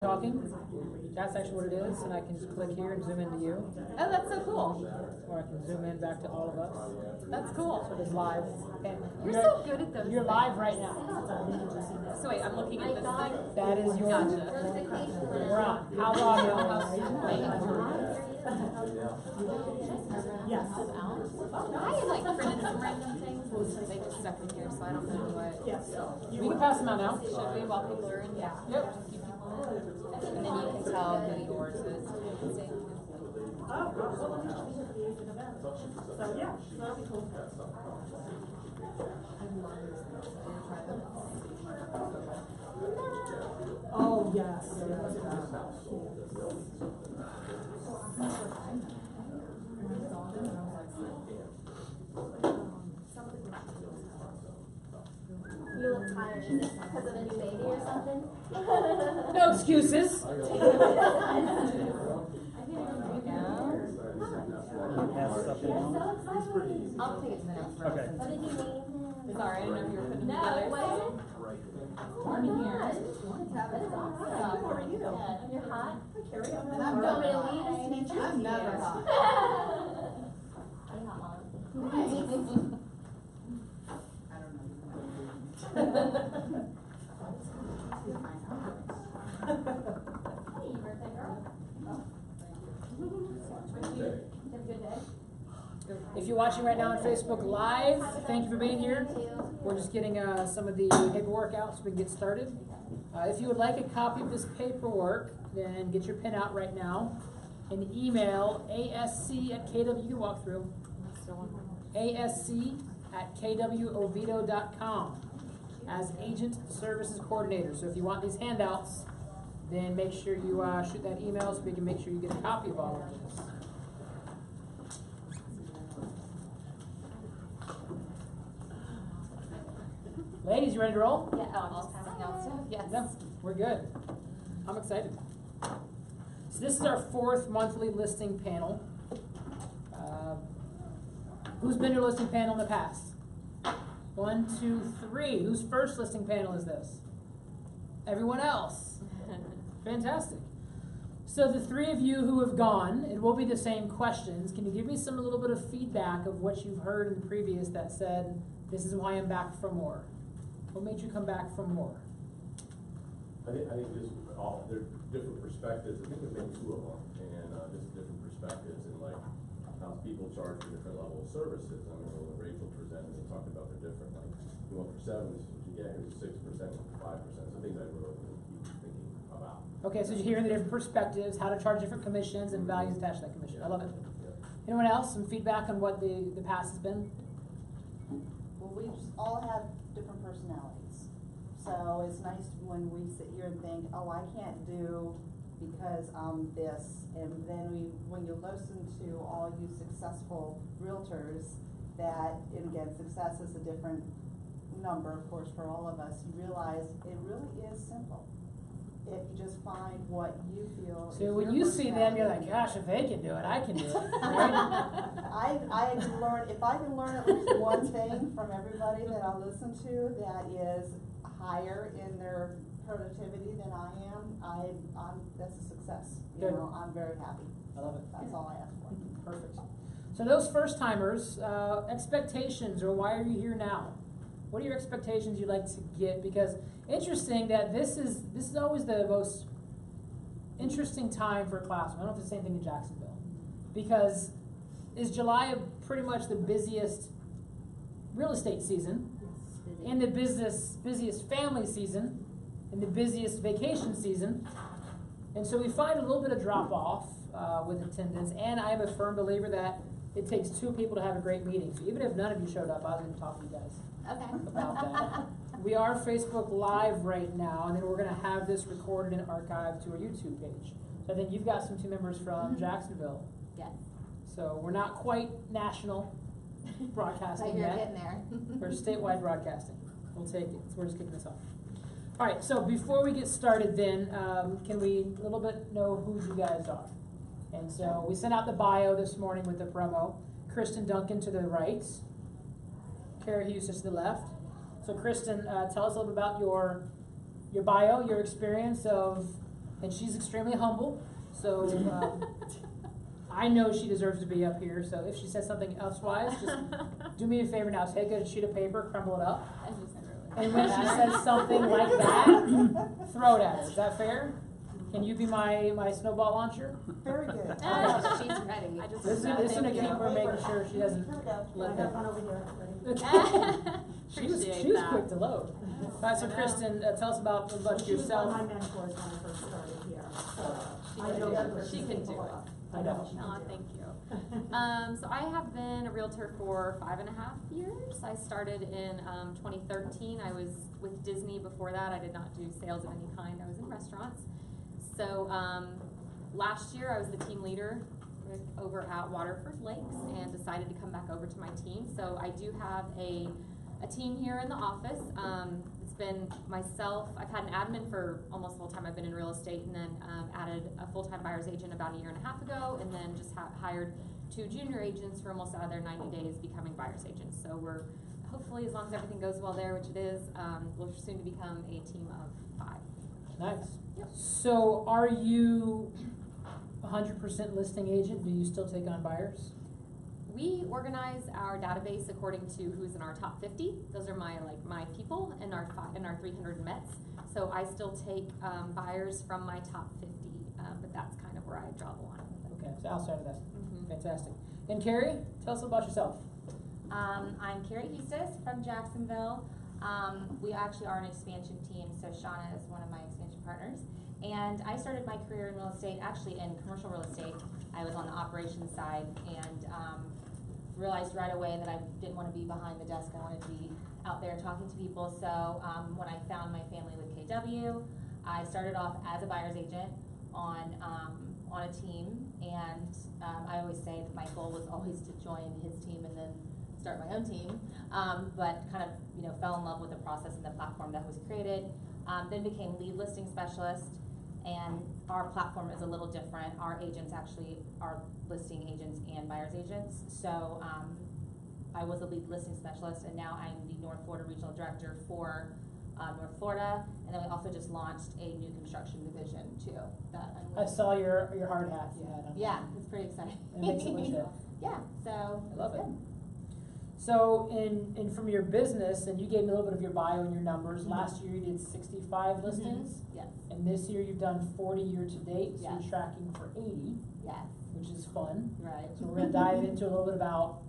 talking. That's actually what it is, and I can just click here and zoom into you. Oh, that's so cool. Or I can zoom in back to all of us. That's cool. So it's live. And You're so good at those. You're live right now. So wait, I'm looking at this thing. That is your. Gotcha. We're on. How long? Yes. I had like printed some random things and they just stuck in here, so I don't know what. Yes. We can pass them out now. Should we while people are in? Yeah. Yep. And then you can tell who yours is. Oh, yes. You look tired. Is it because of the new baby or something? No excuses. I'll take it to the next Okay. What did you name him? Sorry, I didn't know if you were putting No, together. what is it? I'm here. That is awesome. How are you? You're hot? Carrie, I'm going to leave this to meet you. I'm never hot. I'm hot, Mom. Hey, birthday girl. Did you have a good day? If you're watching right now on Facebook Live, thank you for being here. We're just getting some of the paperwork out so we can get started. If you would like a copy of this paperwork, then get your pen out right now and email asc@kw. You can walk through. asc@kwoviedo.com as Agent Services Coordinator. So if you want these handouts, then make sure you shoot that email so we can make sure you get a copy of all of this. Ladies, you ready to roll? Yeah, oh, I'm just passing out stuff. Yes. No, we're good. I'm excited. So this is our 4th monthly listing panel. Who's been to a listing panel in the past? 1, 2, 3. Whose first listing panel is this? Everyone else. Fantastic. So the 3 of you who have gone, it will be the same questions. Can you give me a little bit of feedback of what you've heard in the previous that said, this is why I'm back for more? What made you come back for more? I think just they're different perspectives. I think there's been 2 of them, and just different perspectives and like how people charge for different level of services. I mean, when Rachel presented, they talked about their different, like, you went for 7, this is what you get. Here's 6%, 5%. So things I really keep thinking about. Okay, so you're hearing the different perspectives, how to charge different commissions and values attached to that commission. I love it. Yeah. Anyone else? Some feedback on what the past has been? Well, we just all have different personalities. So it's nice when we sit here and think, oh, I can't do because I'm this. And then when you listen to all you successful realtors, that, and again, success is a different number, of course, for all of us, you realize it really is simple. If you just find what you feel. So when you see them, you're like, gosh, if they can do it, I can do it. Right? I learned, if I can learn at least one thing from everybody that I listen to that is higher in their productivity than I am, that's a success. You Good. know, I'm very happy. I love it. That's all I ask for. Perfect. So those first timers, expectations, or why are you here now? What are your expectations you'd like to get? Because interesting that this is always the most interesting time for a classroom. I don't know if it's the same thing in Jacksonville. Because is July pretty much the busiest real estate season, and the busiest family season, and the busiest vacation season. And so we find a little bit of drop off with attendance, and I am a firm believer that it takes 2 people to have a great meeting. So even if none of you showed up, I was going to talk to you guys about that. We are Facebook Live right now, and then we're going to have this recorded and archived to our YouTube page. So I think you've got some team members from Jacksonville. Yes. So we're not quite national broadcasting But you're yet. getting there. We're statewide broadcasting. We'll take it. So we're just kicking this off. All right, so before we get started then, can we a little bit know who you guys are? And so we sent out the bio this morning with the promo. Kristin Duncan to the right. Carrie Huestis to the left. So Kristin, tell us a little bit about your bio, your experience of and she's extremely humble, so I know she deserves to be up here, so if she says something elsewise, just do me a favor now, take a sheet of paper, crumble it up, and when she says something like that, throw it at her. Is that fair? Can you be my snowball launcher? Very good. She's ready. This is gonna keep her making sure she doesn't Here we go. let I that. got one over here, ready? She was Appreciate that. quick to load. Alright, so Kristin, tell us about She was one yourself. of my mentors when I first started here, so I can know do that it. person She can do before. it. I know. she can Aw, do it. thank you. So I have been a realtor for 5.5 years. I started in 2013. I was with Disney before that. I did not do sales of any kind. I was in restaurants. So last year I was the team leader over at Waterford Lakes and decided to come back over to my team. So I do have a team here in the office. It's been myself. I've had an admin for almost the whole time I've been in real estate, and then added a full-time buyer's agent about 1.5 years ago, and then just hired 2 junior agents for almost out of their 90 days becoming buyer's agents. So we're hopefully, as long as everything goes well there, which it is, we'll soon to become a team of 5. Nice. Yep. So are you 100% listing agent? Do you still take on buyers? We organize our database according to who's in our top 50. Those are my people and our 300 Mets. So I still take buyers from my top 50, but that's kind of where I draw the line with it. Okay, so outside of that. Mhm. Fantastic. And Carrie, tell us about yourself. I'm Carrie Huestis from Jacksonville. We actually are an expansion team, so Shauna is one of my expansion partners. And I started my career in real estate, actually in commercial real estate. I was on the operations side and realized right away that I didn't want to be behind the desk. I wanted to be out there talking to people. So when I found my family with KW, I started off as a buyer's agent on a team, and I always say that my goal was always to join his team and then start my own team, but kind of fell in love with the process and the platform that was created. Then became lead listing specialist, and our platform is a little different. Our agents actually are listing agents and buyer's agents. So I was a lead listing specialist, and now I'm the North Florida Regional Director for North Florida, and then we also just launched a new construction division too. I saw your hard hat you had on. Yeah, it's pretty exciting. It makes it legit. Yeah, so I love it's it. good. So in from your business, and you gave me a little bit of your bio and your numbers. Last year you did 65 listings, Yes, and this year you've done 40 year to date. So Yes. you're tracking for 80, yes, which is fun. right. So we're gonna dive into a little bit about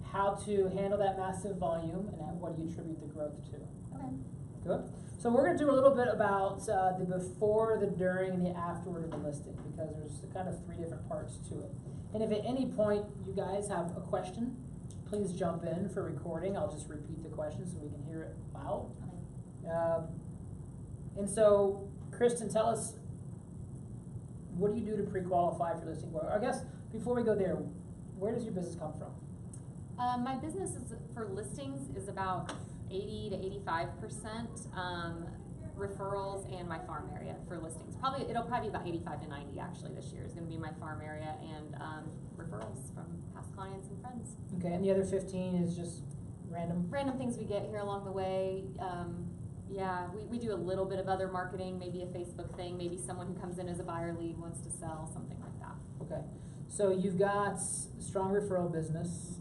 how to handle that massive volume and what do you attribute the growth to. Okay. Good. So we're going to do a little bit about the before, the during, and the afterward of the listing, because there's kind of 3 different parts to it. And if at any point you guys have a question, please jump in for recording. I'll just repeat the question so we can hear it loud. And so, Kristin, tell us, what do you do to pre-qualify for listing? Well, I guess before we go there, where does your business come from? My business is, for listings, is about 80 to 85% referrals and my farm area for listings. It'll probably be about 85 to 90 actually this year is going to be my farm area and referrals from past clients and friends. Okay, and the other 15 is just random? Random things we get here along the way. Yeah, we do a little bit of other marketing, maybe a Facebook thing, maybe someone who comes in as a buyer lead wants to sell, something like that. Okay, so you've got strong referral business,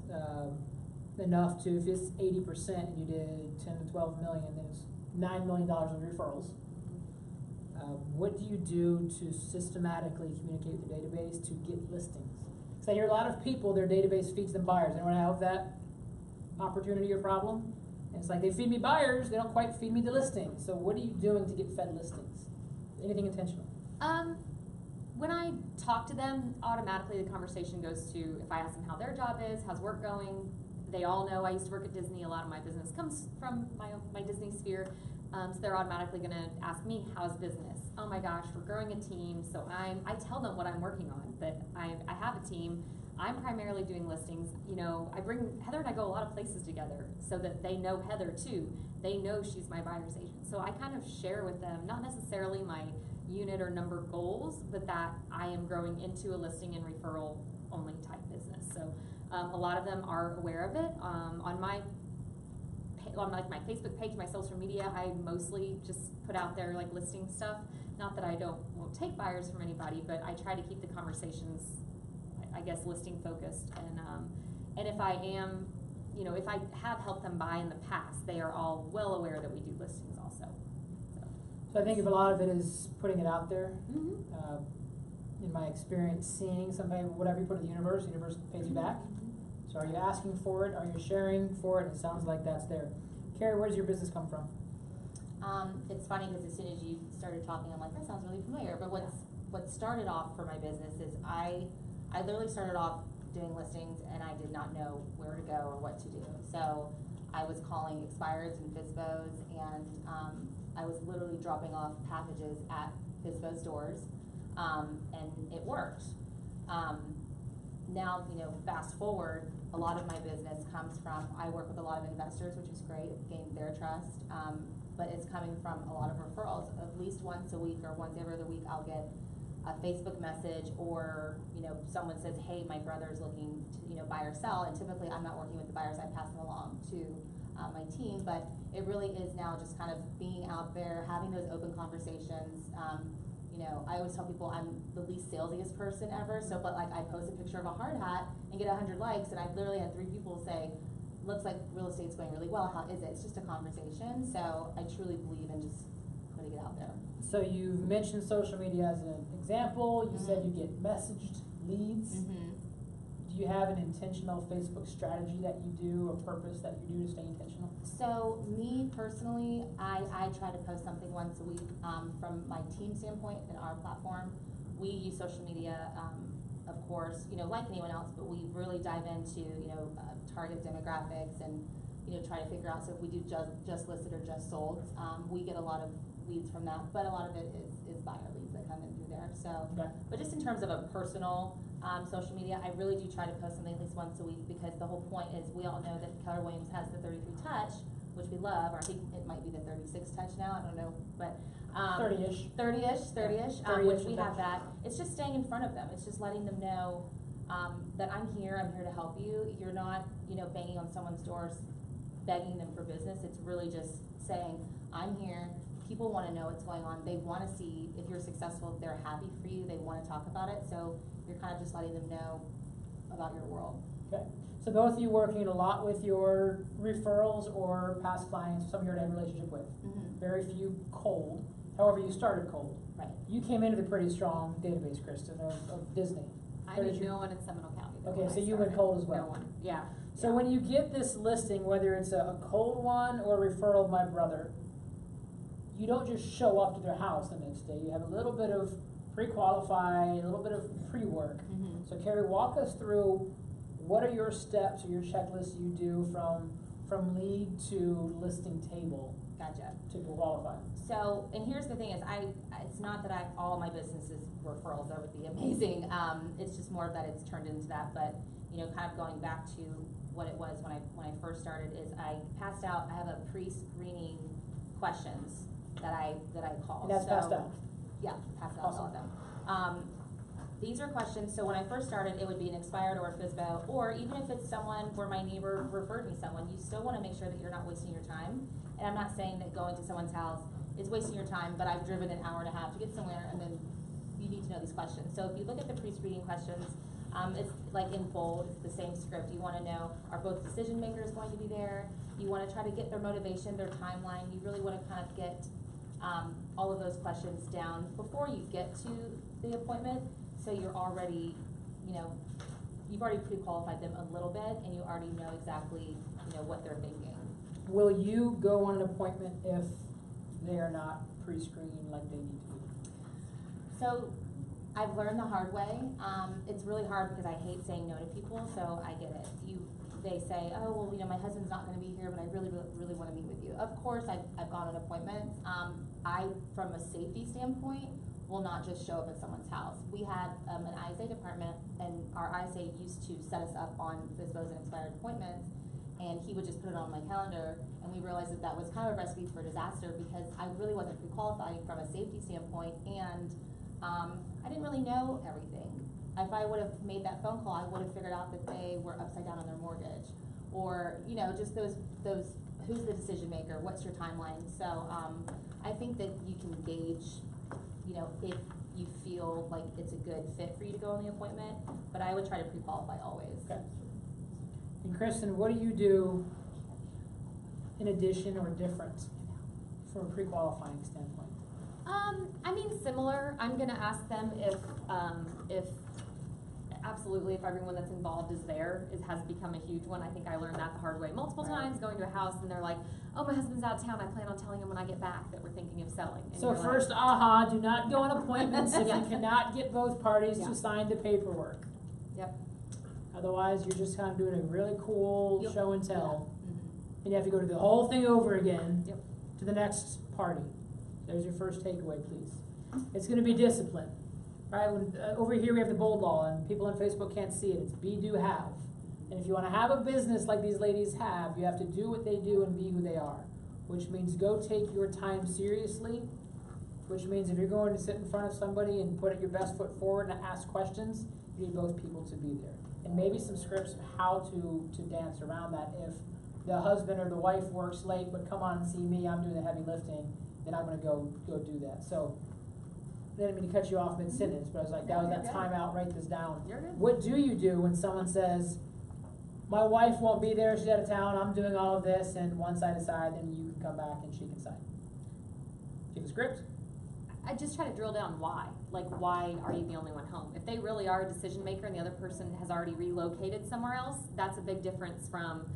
enough to, if it's 80% and you did 10 to 12 million, then it's $9 million of referrals. What do you do to systematically communicate with the database to get listings? Because I hear a lot of people, their database feeds them buyers. Anyone have that opportunity or problem? And it's like, they feed me buyers, they don't quite feed me the listings. So what are you doing to get fed listings? Anything intentional? When I talk to them, automatically the conversation goes to, if I ask them how their job is, how's work going, they all know I used to work at Disney. A lot of my business comes from my Disney sphere. So they're automatically going to ask me, how's business? Oh my gosh, we're growing a team. So I tell them what I'm working on, that I have a team. I'm primarily doing listings. Heather and I go a lot of places together so that they know Heather too. They know she's my buyer's agent. So I kind of share with them, not necessarily my unit or number goals, but that I am growing into a listing and referral only type business. So a lot of them are aware of it. On my Facebook page, my social media, I mostly just put out there listing stuff. not that I won't take buyers from anybody, but I try to keep the conversations, I guess, listing focused. And if I am, you know, if I have helped them buy in the past, they are all well aware that we do listings also. So I think if a lot of it is putting it out there. Mm-hmm. In my experience, seeing somebody, whatever you put in the universe pays you back. So are you asking for it? Are you sharing for it? It sounds like that's there. Carrie, where does your business come from? It's funny because as soon as you started talking, I'm like, that sounds really familiar. But what started off for my business is I literally started off doing listings and I did not know where to go or what to do. So I was calling expireds and FSBOs, and I was literally dropping off packages at FSBO stores, and it worked. Now, you know, fast forward, a lot of my business comes from, I work with a lot of investors, which is great, gained their trust, but it's coming from a lot of referrals. At least once a week or once every other week, I'll get a Facebook message, or, you know, someone says, hey, my brother's looking to, you know, buy or sell, and typically I'm not working with the buyers, I pass them along to my team, but it really is now just kind of being out there, having those open conversations. You know, I always tell people I'm the least salesiest person ever, so, but like I post a picture of a hard hat and get 100 likes, and I've literally had 3 people say, looks like real estate's going really well, how is it? It's just a conversation, so I truly believe in just putting it out there. So you've mentioned social media as an example. You said you get messaged leads. Do you have an intentional Facebook strategy that you do, or purpose that you do to stay intentional? So me personally, I try to post something once a week. From my team standpoint in our platform, we use social media, of course, you know, like anyone else, but we really dive into, you know, target demographics and, you know, try to figure out, so if we do just listed or just sold, we get a lot of leads from that, but a lot of it is buyer leads that come in through there. So, Okay. But just in terms of a personal social media, I really do try to post something at least once a week, because the whole point is we all know that Keller Williams has the 33 touch, which we love, or I think it might be the 36 touch now, I don't know, but 30-ish. 30-ish, 30-ish which we touch. have that. It's just staying in front of them. It's just letting them know that I'm here to help you. You're not, you know, banging on someone's doors, begging them for business. It's really just saying, I'm here. People want to know what's going on. They want to see if you're successful, if they're happy for you, they want to talk about it. So you're kind of just letting them know about your world. Okay. So both of you working a lot with your referrals or past clients, some you already have a relationship with. Very few cold. However, you started cold. Right. You came into the pretty strong database, Kristin, of Disney. I knew no one in Seminole County. Okay, so you went cold as well. No one, yeah. So when you get this listing, whether it's a cold one or a referral of my brother, you don't just show up to their house the next day. You have a little bit of pre-qualify, a little bit of pre-work. So Carrie, walk us through what are your steps or your checklists you do from lead to listing table. Gotcha. To qualify. So, and here's the thing is, it's not that all my business is referrals, that would be amazing. It's just more that it's turned into that, but, you know, kind of going back to what it was when I first started is I have a pre-screening questions that I call. And that's passed out. Yeah, passed out all of them. These are questions, so when I first started, it would be an expired or a FSBO, or even if it's someone where my neighbor referred me someone, you still want to make sure that you're not wasting your time. And I'm not saying that going to someone's house is wasting your time, but I've driven an hour and a half to get somewhere, and then you need to know these questions. So if you look at the pre-screening questions, it's like in bold, it's the same script. You want to know, are both decision makers going to be there? You want to try to get their motivation, their timeline. You really want to kind of get all of those questions down before you get to the appointment. So you're already, you know, you've already pre-qualified them a little bit, and you already know exactly, you know, what they're thinking. Will you go on an appointment if they are not pre-screened like they need to be? So I've learned the hard way. It's really hard because I hate saying no to people, so I get it. They say, oh, well, you know, my husband's not going to be here, but I really, really, really want to meet with you. Of course, I've gone on appointments. I, from a safety standpoint, will not just show up at someone's house. We had an ISA department, and our ISA used to set us up on FSBOs and expired appointments, and he would just put it on my calendar, and we realized that that was kind of a recipe for disaster because I really wasn't pre-qualified from a safety standpoint, and I didn't really know everything. If I would have made that phone call, I would have figured out that they were upside down on their mortgage, or, you know, just those who's the decision maker, what's your timeline. So I think that you can gauge you know, if you feel like it's a good fit for you to go on the appointment, but I would try to pre-qualify always. Okay. And Kristin, what do you do in addition or different from a pre-qualifying standpoint? I mean, similar. I'm gonna ask them if absolutely, if everyone that's involved is there, it has become a huge one. I think I learned that the hard way multiple times, going to a house and they're like, oh, my husband's out of town, I plan on telling him when I get back that we're thinking of selling. And So you're first, like, do not go on appointments if Yeah. you cannot get both parties Yeah. to sign the paperwork. Yep. Otherwise, you're just kind of doing a really cool Yep. show and tell. Mhm. And you have to go to the whole thing over again Yep. to the next party. There's your first takeaway, please. It's gonna be discipline, right? When, over here we have the bold law, and people on Facebook can't see it. It's be, do, have. And if you wanna have a business like these ladies have, you have to do what they do and be who they are. Which means go take your time seriously, which means if you're going to sit in front of somebody and put your best foot forward and ask questions, you need both people to be there. And maybe some scripts of how to dance around that. If the husband or the wife works late, but come on and see me, I'm doing the heavy lifting, then I'm gonna go do that. So, I didn't mean to cut you off mid-sentence, but I was like, that was that timeout, write this down. You're good. What do you do when someone says, my wife won't be there, she's out of town, I'm doing all of this, and once I decide, then you can come back and she can sign? Do you have a script? I just try to drill down why. Like, why are you the only one home? If they really are a decision maker and the other person has already relocated somewhere else, that's a big difference from,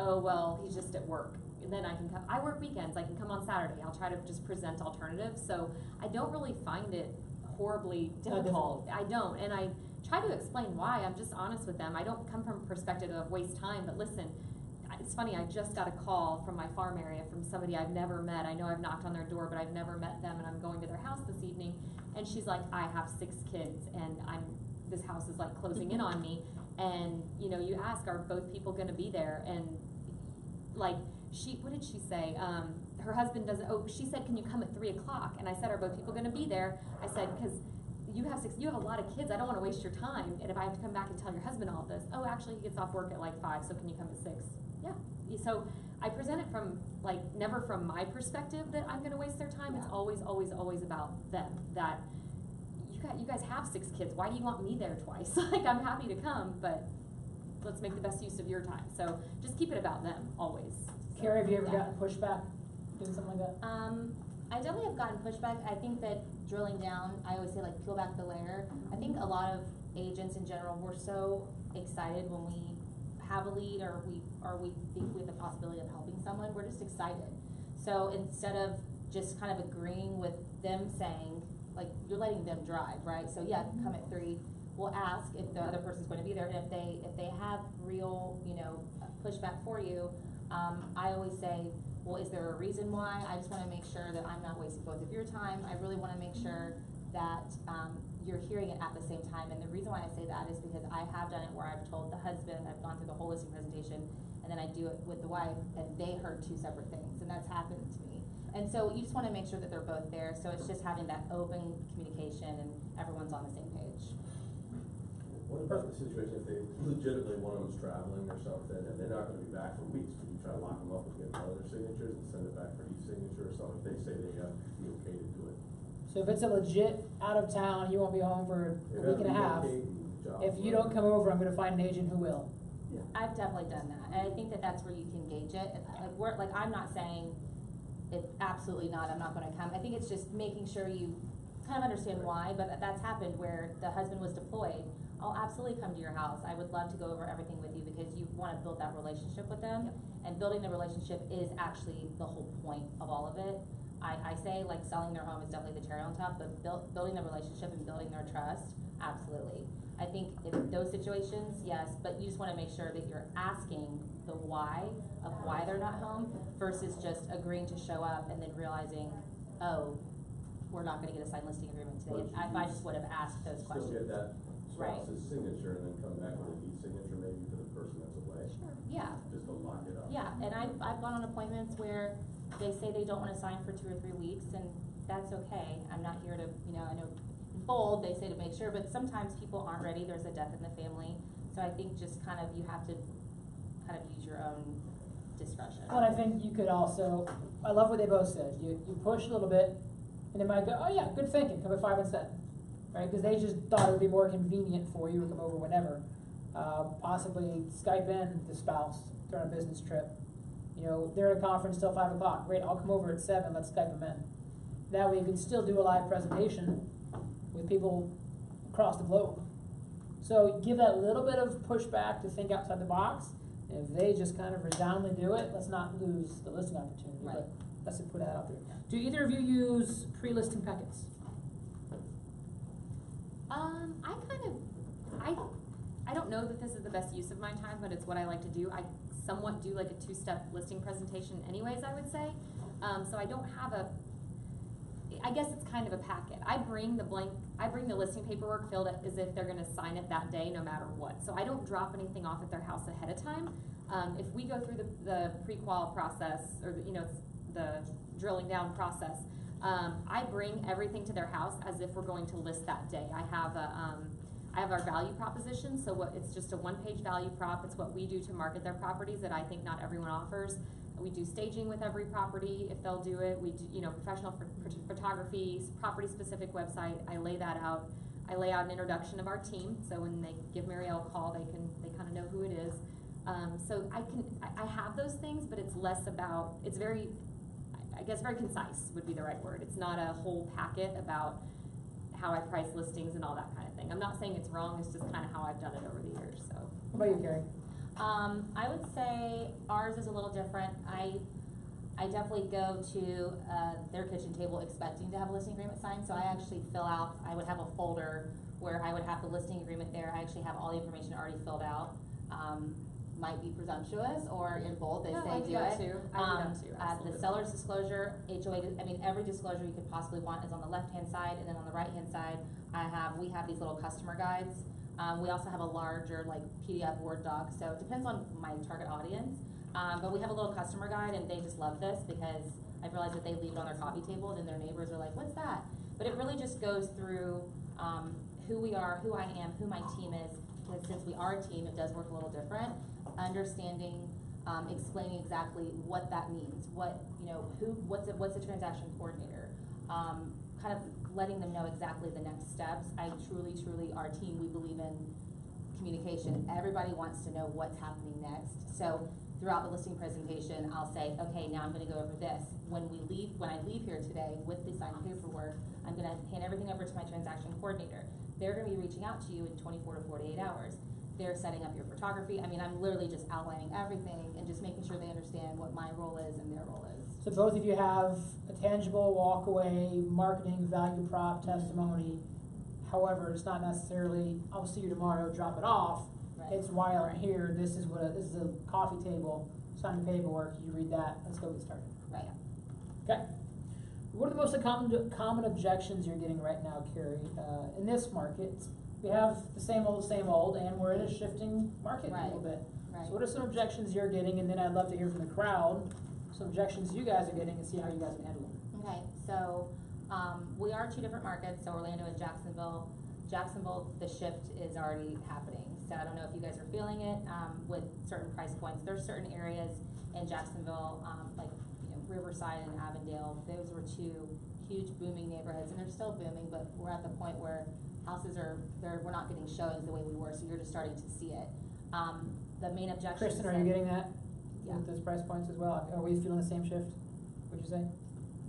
oh, well, he's just at work. And then I can come, I work weekends, I can come on Saturday. I'll try to just present alternatives. So I don't really find it horribly difficult. I don't. And I try to explain why. I'm just honest with them. I don't come from a perspective of waste time, but listen, it's funny, I just got a call from my farm area from somebody I've never met. I know I've knocked on their door, but I've never met them, and I'm going to their house this evening. And she's like, I have 6 kids, and this house is like closing in on me. And, you know, you ask, are both people gonna be there? And like, what did she say? Her husband doesn't, she said, can you come at 3 o'clock? And I said, are both people gonna be there? I said, because you have a lot of kids, I don't wanna waste your time. And if I have to come back and tell your husband all this, oh, actually, he gets off work at like 5, so can you come at 6? Yeah. So I present it from, like, never from my perspective that I'm gonna waste their time. It's always, always, always about them. That you guys have 6 kids, why do you want me there twice? Like, I'm happy to come, but let's make the best use of your time. So just keep it about them, always. So, Carrie, have you ever yeah. gotten pushback doing something like that? I definitely have gotten pushback. I think that drilling down, I always say, like, peel back the layer. I think a lot of agents in general, we're so excited when we have a lead or we think we have the possibility of helping someone. We're just excited. So instead of just kind of agreeing with them saying, like, you're letting them drive, right? So yeah, come at 3. We'll ask if the other person's going to be there, and if they have real, you know, pushback for you, I always say, well, is there a reason why? I just want to make sure that I'm not wasting both of your time. I really want to make sure that you're hearing it at the same time. And the reason why I say that is because I have done it where I've told the husband, I've gone through the whole listing presentation, and then I do it with the wife, and they heard 2 separate things, and that's happened to me. And so you just want to make sure that they're both there. So it's just having that open communication and everyone's on the same page. What about the situation if they legitimately, one of them's traveling or something, and they're not gonna be back for weeks? Can you try to lock them up and get one of their signatures and send it back for each signature or something, if they say they have the okay to do it? So if it's a legit out of town, he won't be home for a week and a half. If you don't come over, I'm gonna find an agent who will. I've definitely done that, and I think that that's where you can gauge it. I'm not saying it, absolutely not, I'm not gonna come. I think it's just making sure you kind of understand why, but that's happened where the husband was deployed. I'll absolutely come to your house. I would love to go over everything with you because you wanna build that relationship with them. Yep. And building the relationship is actually the whole point of all of it. I say, like, selling their home is definitely the cherry on top, but building the relationship and building their trust, absolutely. I think in those situations, yes, but you just wanna make sure that you're asking the why of why they're not home versus just agreeing to show up and then realizing, oh, we're not gonna get a signed listing agreement today. If I just would have asked those questions. Still get that Right. spouse's signature and then come back with an e-signature maybe for the person that's away, Sure. Yeah, just to lock it up. yeah, and I've gone on appointments where they say they don't wanna sign for 2 or 3 weeks, and that's okay. I'm not here to, you know, I know in bold, they say to make sure, but sometimes people aren't ready, there's a death in the family. So I think just kind of, you have to kind of use your own discretion. Well, I think you could also, I love what they both said. You push a little bit, And they might go, oh yeah, good thinking, come at 5 instead, right? Because they just thought it would be more convenient for you to come over whenever. Possibly Skype in the spouse during a business trip. You know, they're at a conference till 5 o'clock. Great, I'll come over at 7, let's Skype them in. That way you can still do a live presentation with people across the globe. So give that little bit of pushback to think outside the box. And if they just kind of resoundingly do it, let's not lose the listing opportunity. Right. But let's put that out there. Do either of you use pre-listing packets? I don't know that this is the best use of my time, but it's what I like to do. I somewhat do like a 2-step listing presentation anyways, I would say. So I don't have I guess it's kind of a packet. I bring the listing paperwork filled as if they're gonna sign it that day no matter what. So I don't drop anything off at their house ahead of time. If we go through the pre-qual process, or the drilling down process, I bring everything to their house as if we're going to list that day. I have our value proposition, so it's just a 1-page value prop. It's what we do to market their properties that I think not everyone offers. We do staging with every property if they'll do it. We do, professional photography, property-specific website. I lay that out. I lay out an introduction of our team, so when they give Marielle a call, they kind of know who it is. So I have those things, but it's less about, it's very, I guess very concise would be the right word. It's not a whole packet about how I price listings and all that kind of thing. I'm not saying it's wrong, it's just kind of how I've done it over the years, so. What about you, Carrie? I would say ours is a little different. I definitely go to their kitchen table expecting to have a listing agreement signed, so I actually I would have a folder where I would have the listing agreement there. I actually have all the information already filled out. Might be presumptuous, or in bold, they say I do it. too. I do that too, absolutely. The seller's disclosure, HOA, every disclosure you could possibly want is on the left-hand side, and then on the right-hand side, we have these little customer guides. We also have a larger PDF Word doc, so it depends on my target audience. But we have a little customer guide, and they just love this because I've realized that they leave it on their coffee table, and then their neighbors are like, what's that? But it really just goes through who we are, who I am, who my team is, because since we are a team, it does work a little different. Understanding, explaining exactly what that means, what's a transaction coordinator, kind of letting them know exactly the next steps. Truly, our team, we believe in communication. Everybody wants to know what's happening next. So throughout the listing presentation, I'll say, okay, now I'm gonna go over this. When I leave here today with the signed paperwork, I'm gonna hand everything over to my transaction coordinator. They're gonna be reaching out to you in 24 to 48 hours. They're setting up your photography. I mean, I'm literally just outlining everything and just making sure they understand what my role is and their role is. So both of you have a tangible walkaway, marketing, value prop, testimony. However, it's not necessarily, I'll see you tomorrow, drop it off. Right. It's while I'm here, this is a coffee table, sign the paperwork, you read that, let's go get started. Right. Okay. What are the most common objections you're getting right now, Carrie? In this market, we have the same old, and we're in a shifting market a little bit. Right. So what are some objections you're getting, and then I'd love to hear from the crowd, some objections you guys are getting, and see how you guys can handle them. Okay, so we are 2 different markets, so Orlando and Jacksonville. Jacksonville, the shift is already happening. So I don't know if you guys are feeling it with certain price points. There's certain areas in Jacksonville, like Riverside and Avondale. Those were 2 huge booming neighborhoods, and they're still booming, but we're at the point where houses we're not getting showings the way we were, so you're just starting to see it. The main objection. Kristin, are you getting that? Yeah. With those price points as well? Are we feeling the same shift, would you say?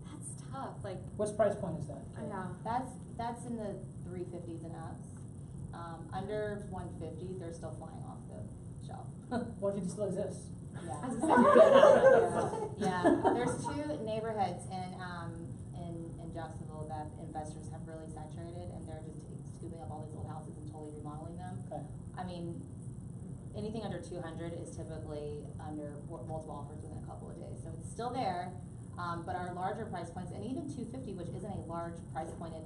That's tough, What's price point is that? yeah. That's in the 350s and ups. Under 150, they're still flying off the shelf. 150 still exists. Yeah. There's 2 neighborhoods in Jacksonville that investors have really saturated, and they're just scooping up all these old houses and totally remodeling them. Okay. I mean, anything under 200 is typically under multiple offers within a couple of days, so it's still there. But our larger price points, and even 250, which isn't a large price point in.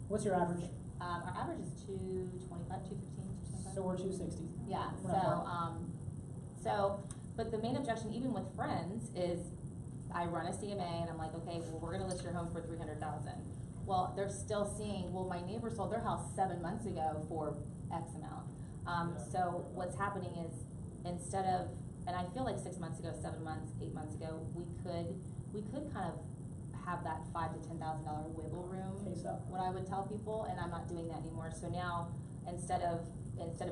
What's your average? Our average is 225, 215, 225. So we're 260. Yeah. We're not far. But the main objection, even with friends, is I run a CMA and I'm like, okay, well, we're gonna list your home for $300,000. Well, they're still seeing, well, my neighbor sold their house 7 months ago for X amount. So what's happening is, instead of, and I feel like 6 months ago, 7 months, 8 months ago, we could kind of have that $5,000 to $10,000 wiggle room. Case up. What I would tell people, and I'm not doing that anymore. So now, instead of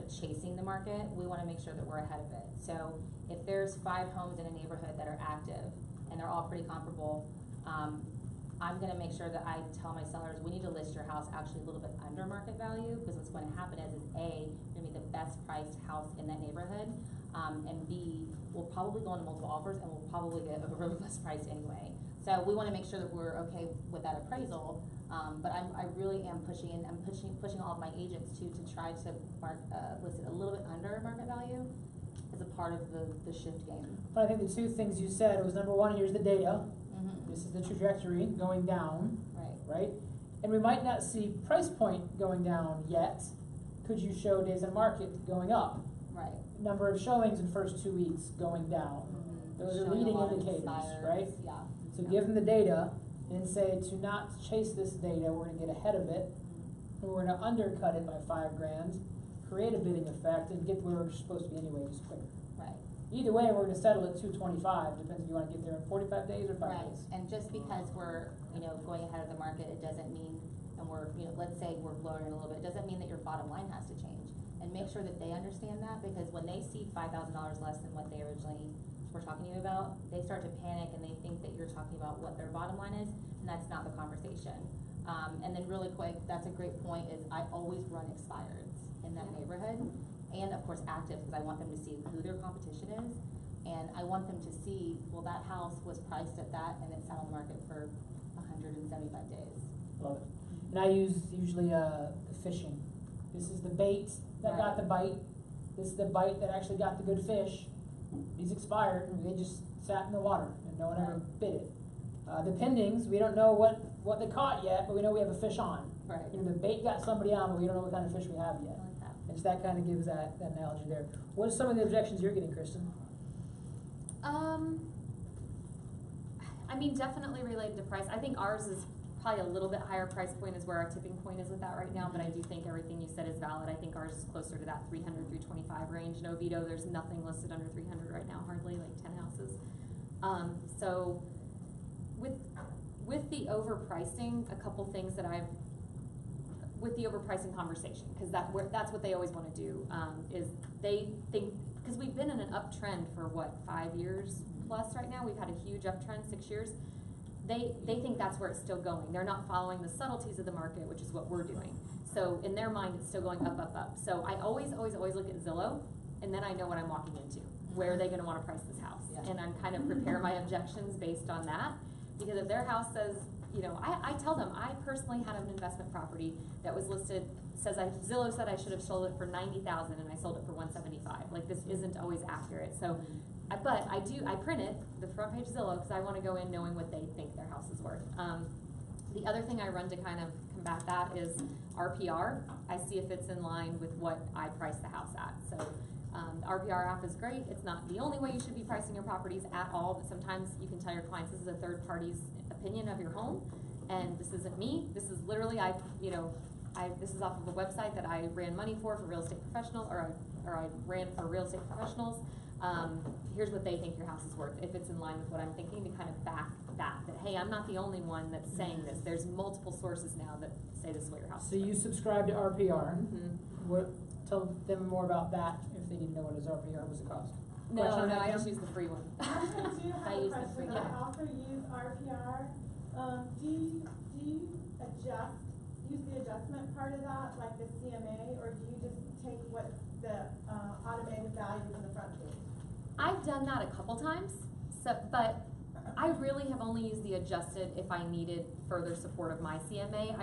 chasing the market, we wanna make sure that we're ahead of it. So if there's 5 homes in a neighborhood that are active, and they're all pretty comparable, I'm gonna make sure that I tell my sellers, we need to list your house actually a little bit under market value, because what's gonna happen is A, you're gonna be the best priced house in that neighborhood, and B, we'll probably go into multiple offers, and we'll probably get a really less price anyway. So we wanna make sure that we're okay with that appraisal, but I really am pushing all of my agents to try to list it a little bit under market value as a part of the shift game. But I think the two things you said was, number one, here's the data. Mm-hmm. This is the trajectory going down, Right. right? And we might not see price point going down yet. Could you show days on market going up? Right. Number of showings in first 2 weeks going down. Mm-hmm. Those are Showing a leading lot of indicators, expires, right? Yeah. So give them the data and say to not chase this data, we're gonna get ahead of it, and we're gonna undercut it by $5,000, create a bidding effect, and get where we're supposed to be anyway, just quicker. Right. Either way, we're gonna settle at 225, depends if you wanna get there in 45 days or 5 Right, days. and just because we're, going ahead of the market, it doesn't mean, and we're, let's say we're lowering it a little bit, it doesn't mean that your bottom line has to change. And make sure that they understand that, because when they see $5,000 less than what they originally were talking to you about, they start to panic and they think that you're talking about what their bottom line is, and that's not the conversation. And then really quick, that's a great point, is I always run expireds in that neighborhood, and of course active, because I want them to see who their competition is, and I want them to see, well, that house was priced at that and it sat on the market for 175 days. Love it. And I use usually the fishing. This is the bait that got the bite. This is the bite that actually got the good fish. These expired, and they just sat in the water, and no one ever bit it. The pendings, we don't know what they caught yet, but we know we have a fish on. Right. The bait got somebody on, but we don't know what kind of fish we have yet. I like that. And so that kind of gives that analogy there. What are some of the objections you're getting, Kristin? I mean, definitely related to price. I think ours is probably a little bit higher price point is where our tipping point is with that right now, but I do think everything you said is valid. I think ours is closer to that 300, 325 range. In Oviedo, there's nothing listed under 300 right now, hardly, like 10 houses. So with the overpricing, a couple things that with the overpricing conversation, because that's what they always want to do, is they think, because we've been in an uptrend for what, 5 years plus right now. We've had a huge uptrend, 6 years. They think that's where it's still going. They're not following the subtleties of the market, which is what we're doing. So in their mind, it's still going up, up, up. So I always look at Zillow, and then I know what I'm walking into. Where are they going to want to price this house? Yeah. And I'm kind of prepare my objections based on that. Because if their house says, I tell them, I personally had an investment property that was listed, Zillow said I should have sold it for $90,000 and I sold it for $175,000. Like, this isn't always accurate. So, but I print it, the front page Zillow, because I want to go in knowing what they think their house is worth. The other thing I run to kind of combat that is RPR. I see if it's in line with what I price the house at. So the RPR app is great. It's not the only way you should be pricing your properties at all, but sometimes you can tell your clients this is a third party's opinion of your home, and this isn't me. This is literally, this is off of a website that I ran money for real estate professionals, or I ran for real estate professionals. Here's what they think your house is worth, if it's in line with what I'm thinking, to kind of back that hey, I'm not the only one that's saying this. There's multiple sources now that say this is what your house is worth. So you subscribe to RPR. Mm-hmm. Tell them more about that if they need to know what is RPR, what's it cost. No, Question on that, I Kim? just use the free one. Actually, I do I have a use the question. free I one. also use RPR. Do you use the adjustment part of that, like the CMA, or do you just take what the automated values in the front page? I've done that a couple times, but I really have only used the adjusted if I needed further support of my CMA.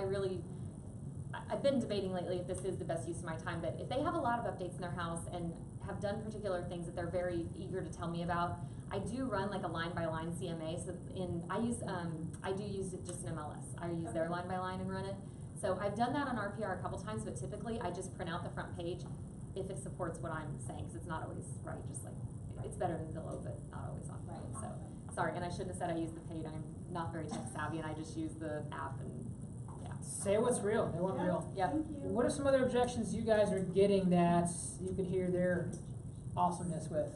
I've been debating lately if this is the best use of my time, but if they have a lot of updates in their house and have done particular things that they're very eager to tell me about, I do run like a line-by-line CMA. So I do use it just in MLS. I use their line-by-line and run it. So I've done that on RPR a couple times, but typically I just print out the front page if it supports what I'm saying, because it's not always right. Just like, it's better than Zillow, but not always on right. So sorry, and I shouldn't have said I use the paid. I'm not very tech savvy, and I just use the app and. Say what's real. They want real. Yep. Thank you. What are some other objections you guys are getting that you could hear their awesomeness with?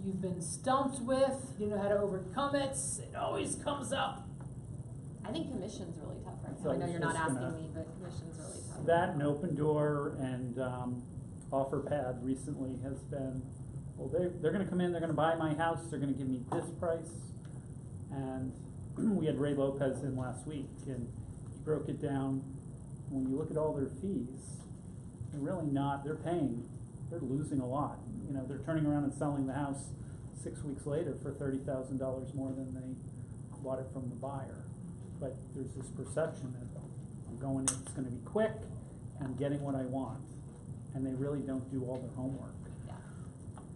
you've been stumped with, you know how to overcome it, it always comes up. I think commission's really tough right So now. I know I was you're not just asking gonna- me, but commission's really tough. That and Open Door and OfferPad recently has been, well, they're gonna come in, they're gonna buy my house, they're gonna give me this price. And we had Ray Lopez in last week, and he broke it down. When you look at all their fees, they're really not, they're losing a lot. You know, they're turning around and selling the house 6 weeks later for $30,000 more than they bought it from the buyer. But there's this perception that I'm going, it's gonna be quick, and I'm getting what I want. And they really don't do all their homework.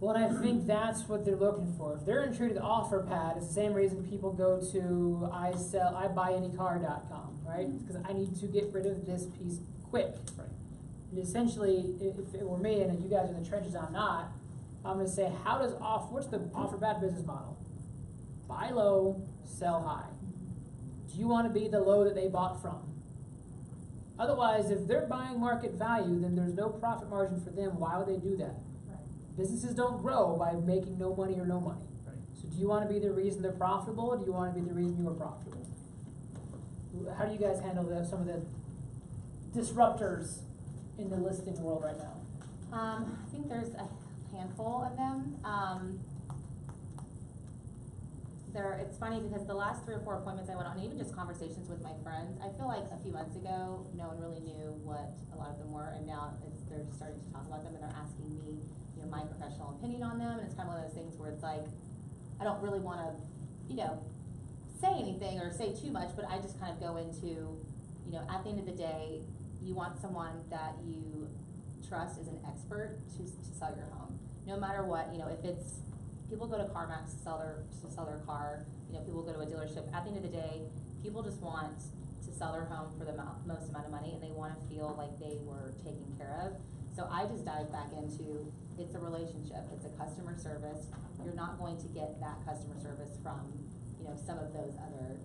Well, and I think that's what they're looking for. If they're intrigued with OfferPad, it's the same reason people go to ibuyanycar.com, right? Because I need to get rid of this piece quick. Right. And essentially, if it were me, and you guys are in the trenches, I'm not, I'm going to say, what's the OfferPad business model? Buy low, sell high. Do you want to be the low that they bought from? Otherwise, if they're buying market value, then there's no profit margin for them. Why would they do that? Businesses don't grow by making no money or no money. Right. So do you want to be the reason they're profitable, or do you want to be the reason you are profitable? How do you guys handle some of the disruptors in the listing world right now? I think there's a handful of them. It's funny because the last 3 or 4 appointments I went on, even just conversations with my friends, I feel like a few months ago, no one really knew what a lot of them were, and now they're starting to talk about them, and they're asking me, my professional opinion on them, and it's kind of one of those things where it's like, I don't really want to, say anything or say too much, but I just kind of go into, at the end of the day, you want someone that you trust as an expert to sell your home. No matter what, if it's, people go to CarMax to sell their car, people go to a dealership. At the end of the day, people just want to sell their home for the most amount of money, and they want to feel like they were taken care of. So I just dive back into, it's a relationship, it's a customer service. You're not going to get that customer service from, some of those other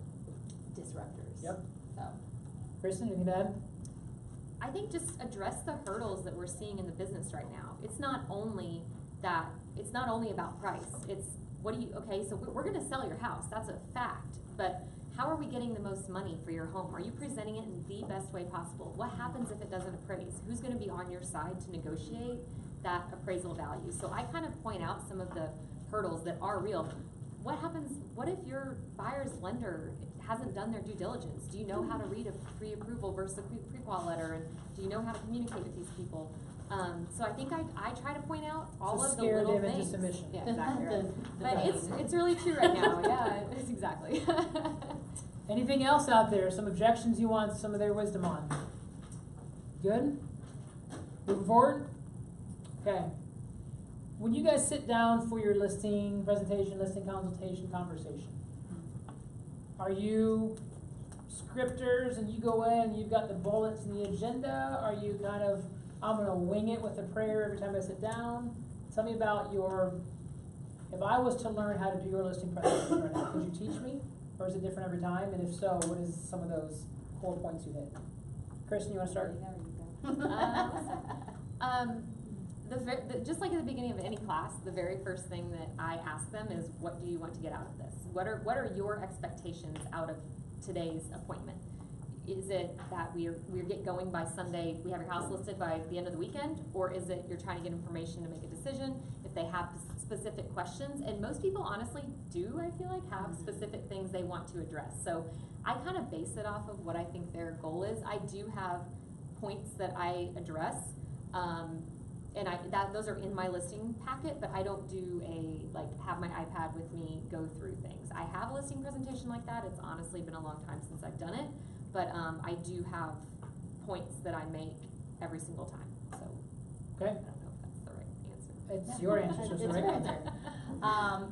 disruptors. Yep. So. Kristin, anything to add? I think just address the hurdles that we're seeing in the business right now. It's not only about price. It's, so we're gonna sell your house, that's a fact, but how are we getting the most money for your home? Are you presenting it in the best way possible? What happens if it doesn't appraise? Who's gonna be on your side to negotiate that appraisal value? So I kind of point out some of the hurdles that are real. What happens, what if your buyer's lender hasn't done their due diligence? Do you know how to read a pre-approval versus a pre-qual letter? And do you know how to communicate with these people? So I think I try to point out all of the little scare them into things. submission. Yeah, exactly. Right. But it's really true right now. Yeah, it's exactly. Anything else out there? Some objections you want some of their wisdom on? Good? Moving forward? Okay. When you guys sit down for your listing presentation, listing consultation, conversation, are you scripters and you go in and you've got the bullets and the agenda? Are you kind of, I'm going to wing it with a prayer every time I sit down? Tell me about if I was to learn how to do your listing presentation right now, could you teach me? Or is it different every time? And if so, what is some of those core points you hit? Kristin, you want to start? Just like at the beginning of any class, the very first thing that I ask them is, what do you want to get out of this? What are your expectations out of today's appointment? Is it that we get going by Sunday, we have your house listed by the end of the weekend? Or is it you're trying to get information to make a decision? If they have specific questions, and most people honestly do, I feel like, have specific things they want to address. So I kind of base it off of what I think their goal is. I do have points that I address, and those are in my listing packet, but I don't do have my iPad with me go through things. I have a listing presentation like that. It's honestly been a long time since I've done it, but I do have points that I make every single time. So Okay. I don't know if that's the right answer. It's your answer, so it's the It's right your answer.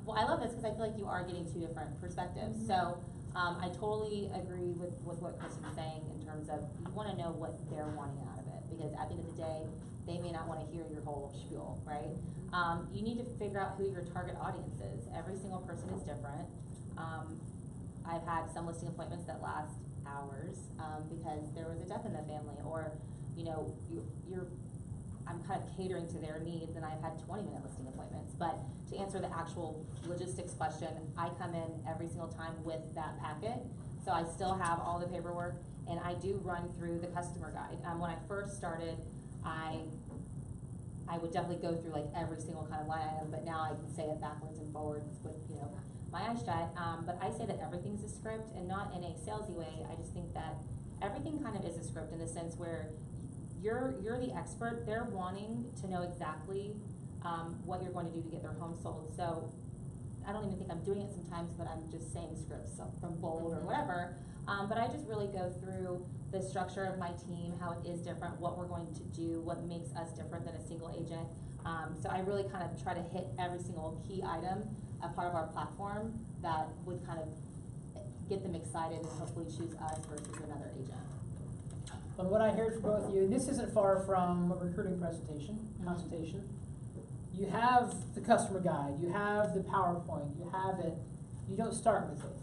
Well, I love this because I feel like you are getting 2 different perspectives. So I totally agree with what Kristin's saying in terms of you want to know what they're wanting out of it, because at the end of the day, they may not want to hear your whole spiel, right? You need to figure out who your target audience is. Every single person is different. I've had some listing appointments that last hours because there was a death in the family, or you're I'm kind of catering to their needs, and I've had 20-minute listing appointments. But to answer the actual logistics question, I come in every single time with that packet. So I still have all the paperwork, and I do run through the customer guide. When I first started, I would definitely go through like every single kind of line item, but now I can say it backwards and forwards with, you know, my eyes shut. But I say that everything's a script, and not in a salesy way. I just think that everything kind of is a script in the sense where you're the expert. They're wanting to know exactly what you're going to do to get their home sold. So I don't even think I'm doing it sometimes, but I'm just saying scripts from Bold or whatever. But I just really go through the structure of my team, how it is different, what we're going to do, what makes us different than a single agent. So I really kind of try to hit every single key item, a part of our platform that would kind of get them excited and hopefully choose us versus another agent. But what I heard from both of you, and this isn't far from a recruiting consultation, you have the customer guide, you have the PowerPoint, you have it, you don't start with it.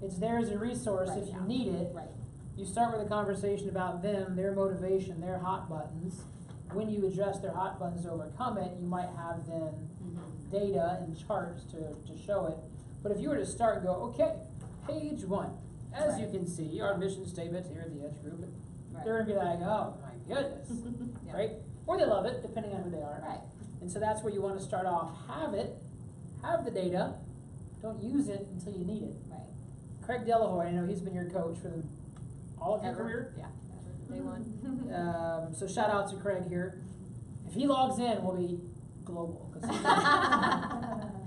It's there as a resource if you need it. Right. You start with a conversation about them, their motivation, their hot buttons. When you address their hot buttons to overcome it, you might have then data and charts to show it. But if you were to start and go, okay, page 1, as you can see, our mission statement here at the Edge Group, they're going to be like, oh my goodness, right? Or they love it, depending on who they are. Right. And so that's where you want to start off. Have the data, don't use it until you need it. Right. Craig Delahoy, I know he's been your coach for all of your career. Yeah, ever. Day one. So shout out to Craig here. If he logs in, we'll be global. You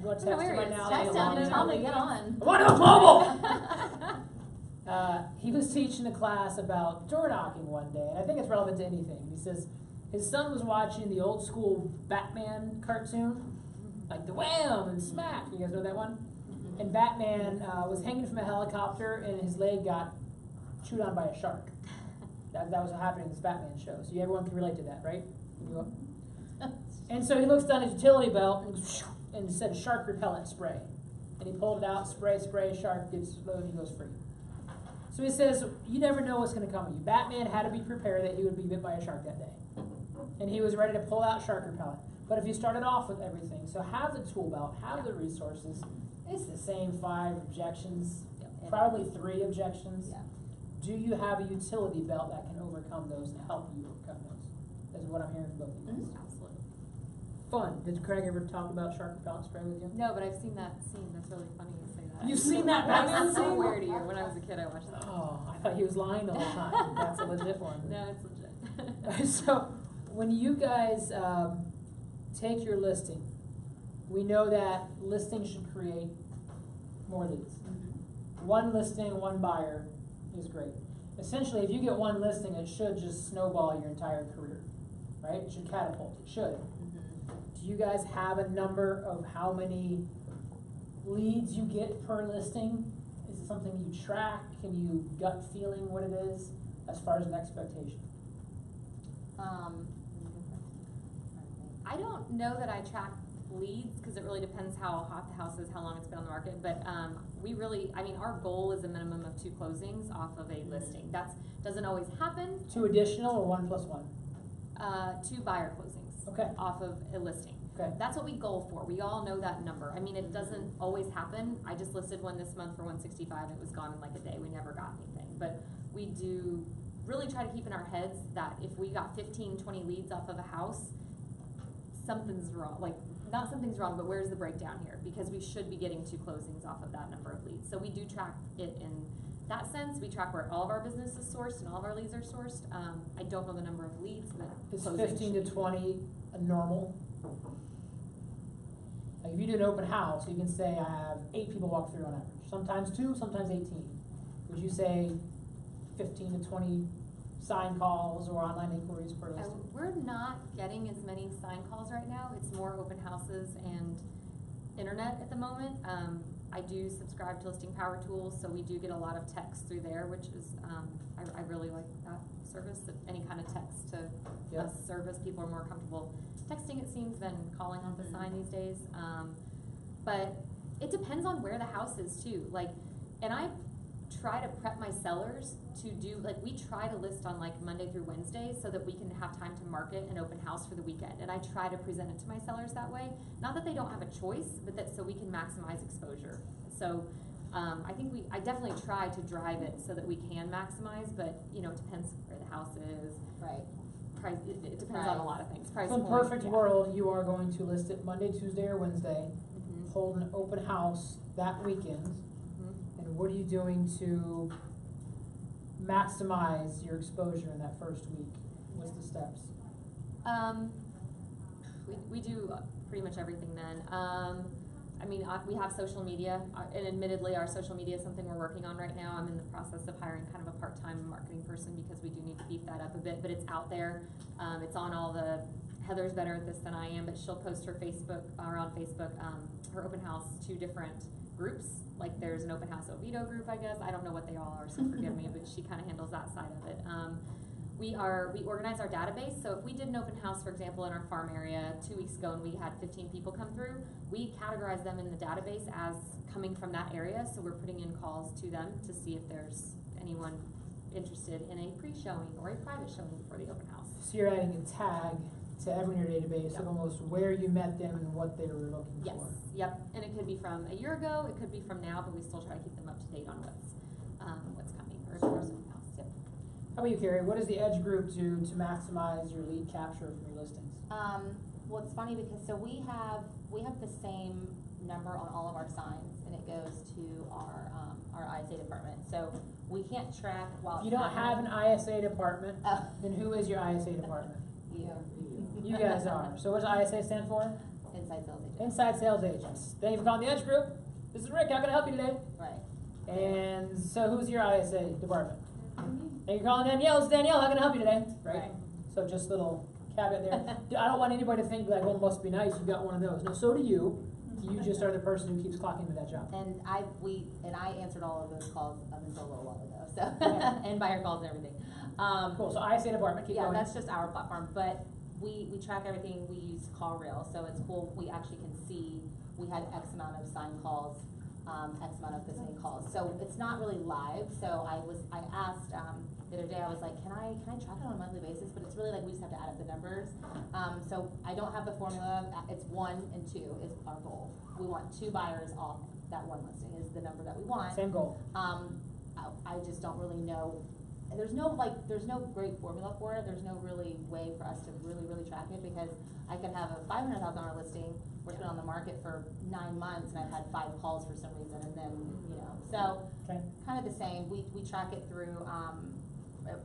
want to text him right now? Text him, tell him to get on. I want to go global! He was teaching a class about door knocking one day, and I think it's relevant to anything. He says his son was watching the old school Batman cartoon, like the wham and smack. You guys know that one? And Batman was hanging from a helicopter, and his leg got chewed on by a shark. That was what happened in this Batman show. So everyone can relate to that, right? And so he looks down his utility belt and said shark repellent spray. And he pulled it out, spray, shark gets low and he goes free. So he says, you never know what's going to come at you. Batman had to be prepared that he would be bit by a shark that day. And he was ready to pull out shark repellent. But if you started off with everything, so have the tool belt, have the resources. It's the same 5 objections, probably 3 objections. Yeah. Do you have a utility belt that can overcome those and help you overcome those? Is what I'm hearing from both of you. Absolutely. Fun. Did Craig ever talk about shark repellent spray with you? No, but I've seen that scene. That's really funny you say that. You've seen that Batman That's scene? so weird to you. When I was a kid, I watched that. Oh, I thought he was lying the whole time. That's a legit one. No, it's legit. So, when you guys take your listing, we know that listings should create more leads. One listing, one buyer is great. Essentially, if you get one listing, it should just snowball your entire career, right? It should catapult. It should. Do you guys have a number of how many leads you get per listing? Is it something you track? Can you gut feeling what it is as far as an expectation? I don't know that I track leads because it really depends how hot the house is, how long it's been on the market. But our goal is a minimum of 2 closings off of a listing. That doesn't always happen. 2 additional or 1 plus 1? 2 buyer closings off of a listing. Okay. That's what we goal for. We all know that number. I mean, it doesn't always happen. I just listed one this month for 165. It was gone in like a day. We never got anything. But we do really try to keep in our heads that if we got 15, 20 leads off of a house, something's wrong. Like, not something's wrong, but where's the breakdown here? Because we should be getting 2 closings off of that number of leads. So we do track it in that sense. We track where all of our business is sourced and all of our leads are sourced. I don't know the number of leads. But is 15 to 20 a normal? Like if you do an open house, you can say I have 8 people walk through on average. Sometimes 2, sometimes 18. Would you say 15 to 20 sign calls or online inquiries per listing? We're not getting as many sign calls right now. It's more open houses and internet at the moment. I do subscribe to Listing Power Tools, so we do get a lot of text through there, which is, I really like that service. Any kind of text to us service, people are more comfortable texting, it seems, than calling on the sign these days. But it depends on where the house is too. Like, and try to prep my sellers to do, like, we try to list on like Monday through Wednesday so that we can have time to market an open house for the weekend. And I try to present it to my sellers that way. Not that they don't have a choice, but that so we can maximize exposure. So I definitely try to drive it so that we can maximize, but you know, it depends where the house is. Right. Price, it depends on a lot of things. Price So in point, perfect yeah. world, you are going to list it Monday, Tuesday, or Wednesday, Mhm. hold an open house that weekend, Mhm. and what are you doing to maximize your exposure in that first week? What's the steps? We do pretty much everything then. I mean, we have social media, and admittedly, our social media is something we're working on right now. I'm in the process of hiring kind of a part-time marketing person because we do need to beef that up a bit, but it's out there. It's on all the, Heather's better at this than I am, but she'll post her Facebook, or on Facebook, her open house to different groups. Like there's an open house Oviedo group, I guess. I don't know what they all are, so forgive me, but she kind of handles that side of it. We organize our database, so if we did an open house, for example, in our farm area 2 weeks ago and we had 15 people come through, we categorize them in the database as coming from that area, so we're putting in calls to them to see if there's anyone interested in a pre-showing or a private showing for the open house. So you're adding a tag to everyone in your database Yep. of almost where you met them and what they were looking Yes, for. yep, and it could be from a year ago, it could be from now, but we still try to keep them up to date on what's coming, or first open house, yep. How about you, Carrie? What does the Edge group do to maximize your lead capture from your listings? Well, it's funny because so we have the same number on all of our signs, and it goes to our ISA department. So we can't track while If you don't have an ISA department, Oh. then who is your ISA department? You. You guys are. So what does ISA stand for? Inside sales agent. Inside Sales Agents. Thank you for calling the Edge group. This is Rick. How can I help you today? Right. And so who's your ISA department? Thank you for calling Danielle. It's Danielle. How can I help you today? Right. So just a little caveat there. I don't want anybody to think like, oh, must be nice. You got one of those. No, so do you. You just are the person who keeps clocking to that job. And I answered all of those calls up until a little while ago. So Okay. and buyer calls and everything. Cool. So ISA department. Keep Yeah, going. that's just our platform, but we track everything. We use CallRail, so it's cool. We actually can see we had X amount of sign calls, X amount of visiting calls. So it's not really live. So I asked the other day. I was like, can I track it on a monthly basis? But it's really like we just have to add up the numbers. So I don't have the formula. It's 1 and 2 is our goal. We want 2 buyers off that one listing is the number that we want. Same goal. I just don't really know. There's no great formula for it. There's no really way for us to really track it because I could have a $500,000 listing where it's been on the market for 9 months and I've had 5 calls for some reason, and then so Okay. kind of the same. We track it through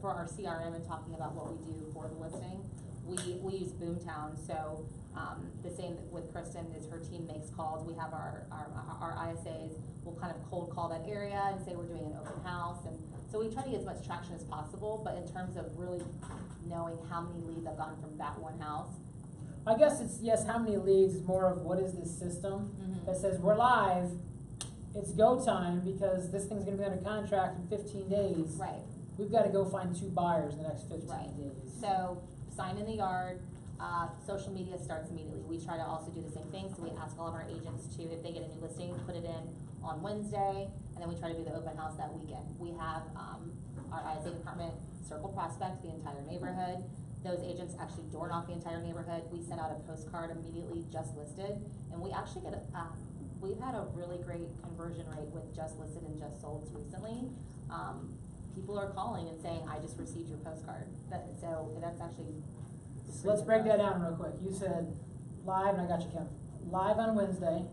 for our CRM and talking about what we do for the listing. We use Boomtown, so the same with Kristin is her team makes calls. We have our ISAs will kind of cold call that area and say we're doing an open house, and so we try to get as much traction as possible. But in terms of really knowing how many leads I've gotten from that one house, I guess it's yes. How many leads is more of what is this system that says we're live. It's go time because this thing's going to be under contract in 15 days. right? We've got to go find 2 buyers in the next 15 Right. days. So sign in the yard. Social media starts immediately. We try to also do the same thing. So we ask all of our agents to, if they get a new listing, put it in on Wednesday, and then we try to do the open house that weekend. We have our ISA department circle prospect the entire neighborhood. Those agents actually door knock the entire neighborhood. We send out a postcard immediately, just listed, and we actually get we've had a really great conversion rate with just listed and just sold recently. People are calling and saying, I just received your postcard. So that's actually. So let's break that down real quick. You said live, and I got you, Kim. Live on Wednesday.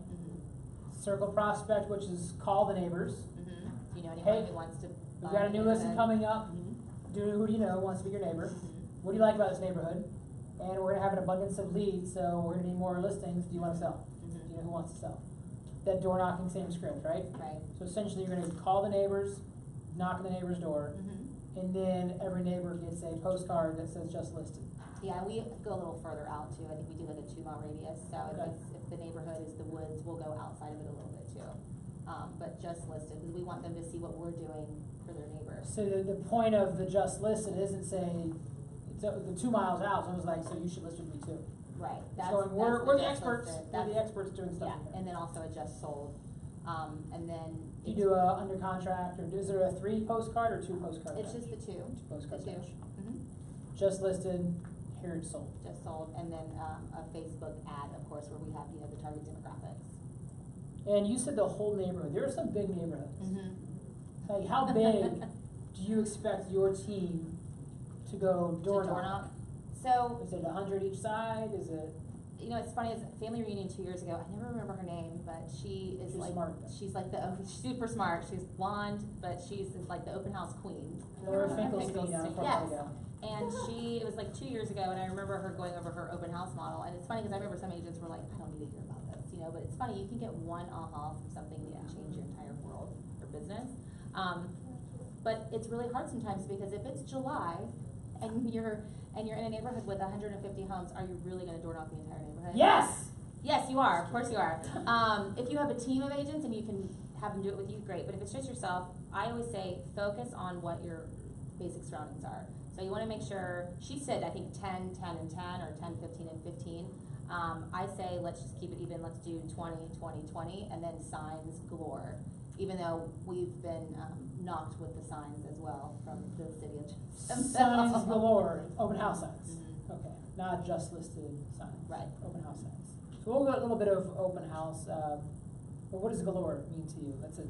Circle prospect, which is call the neighbors. Do you know anyone Hey, who wants to We've buy got a new listing neighborhood? coming up. Who do you know wants to be your neighbor? What do you like about this neighborhood? And we're going to have an abundance of leads, so we're going to need more listings. Do you want to sell? Do you know who wants to sell? That door knocking, same script, right? Right. So essentially you're going to call the neighbors, knock on the neighbor's door, and then every neighbor gets a postcard that says just listed. Yeah, we go a little further out too. I think we do like a 2-mile radius. So Okay. if the neighborhood is the woods, we'll go outside of it a little bit too. But just listed, because we want them to see what we're doing for their neighbors. So the point of the just listed isn't saying, it's the 2 miles out, so I was like, so you should list with me too. Right. It's going, we're the just experts, listed. we're the experts doing stuff. Yeah, and then also a just sold. And then. Do you do a under contract, or is there a 3 postcard or 2 postcard? It's just the 2. 2 postcards. The 2. Mhm. Just listed, here it's sold. Just sold, and then, a Facebook ad, of course, where we have, the target demographics. And you said the whole neighborhood. There are some big neighborhoods. Mm-hmm. Like, how big do you expect your team to go door knock? So, Is it 100 each side? Is it? it's funny, it's a family reunion 2 years ago, I never remember her name, but she is She's like, smart. she's like she's super smart, she's blonde, but she's like the open house queen. Laura Finkelstein out of Yes. Florida. And it was like 2 years ago, and I remember her going over her open house model, and it's funny because I remember some agents were like, I don't need to hear about this, but it's funny, you can get one aha from something that can change your entire world or business. But it's really hard sometimes because if it's July and you're in a neighborhood with 150 homes, are you really gonna door knock the entire neighborhood? Yes! Yes, you are, of course you are. If you have a team of agents and you can have them do it with you, great, but if it's just yourself, I always say focus on what your basic surroundings are. So you wanna make sure, she said I think 10, 10, and 10, or 10, 15, and 15. I say let's just keep it even, let's do 20, 20, 20, and then signs galore. Even though we've been knocked with the signs as well from the city of Jacksonville. Signs galore, open house signs. Mhm. Okay, not just listed signs. Right. Open house signs. So we'll go a little bit of open house. But what does galore mean to you? That's a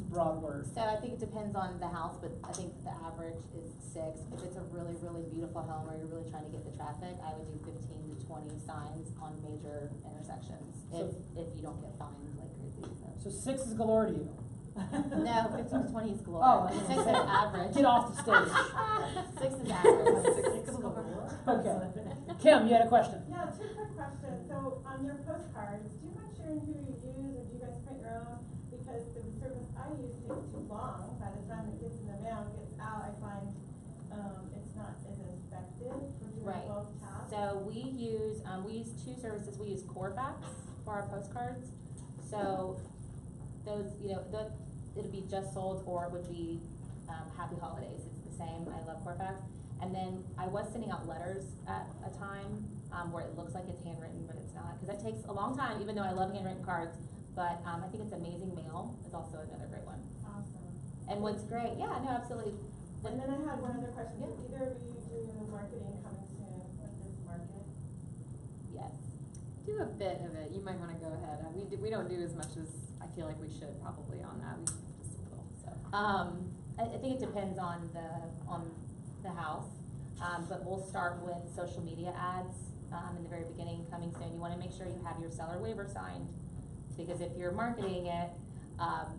broad word. So I think it depends on the house, but I think the average is 6. If it's a really, really beautiful home or you're really trying to get the traffic, I would do 15 to 20 signs on major intersections if you don't get fined like crazy. So 6 is galore to you. No, 15 to 20 is galore. Oh, 6 is average. Get off the stage. 6 is average. 6 is galore. Okay. Kim, you had a question. Yeah, 2 quick questions. So on your postcards, do you mind sharing who you use, or do you guys print your own? Because the service I use takes too long. By the time it gets in the mail and gets out, I find it's not as effective for doing Right. both tasks. So we use 2 services. We use Corfax for our postcards. So those, it'll be just sold, or it would be happy holidays. It's the same. I love Corfax. And then I was sending out letters at a time where it looks like it's handwritten, but it's not, because that takes a long time. Even though I love handwritten cards, but I think it's Amazing Mail is also another great one. Awesome. And what's great, yeah, no, absolutely. And then I had one other question. Yeah. Do either of you do marketing coming soon with this market? Yes. Do a bit of it. You might want to go ahead. We don't do as much as I feel like we should probably on that. We just a little. So. I think it depends on the house, but we'll start with social media ads in the very beginning, coming soon. You want to make sure you have your seller waiver signed, because if you're marketing it,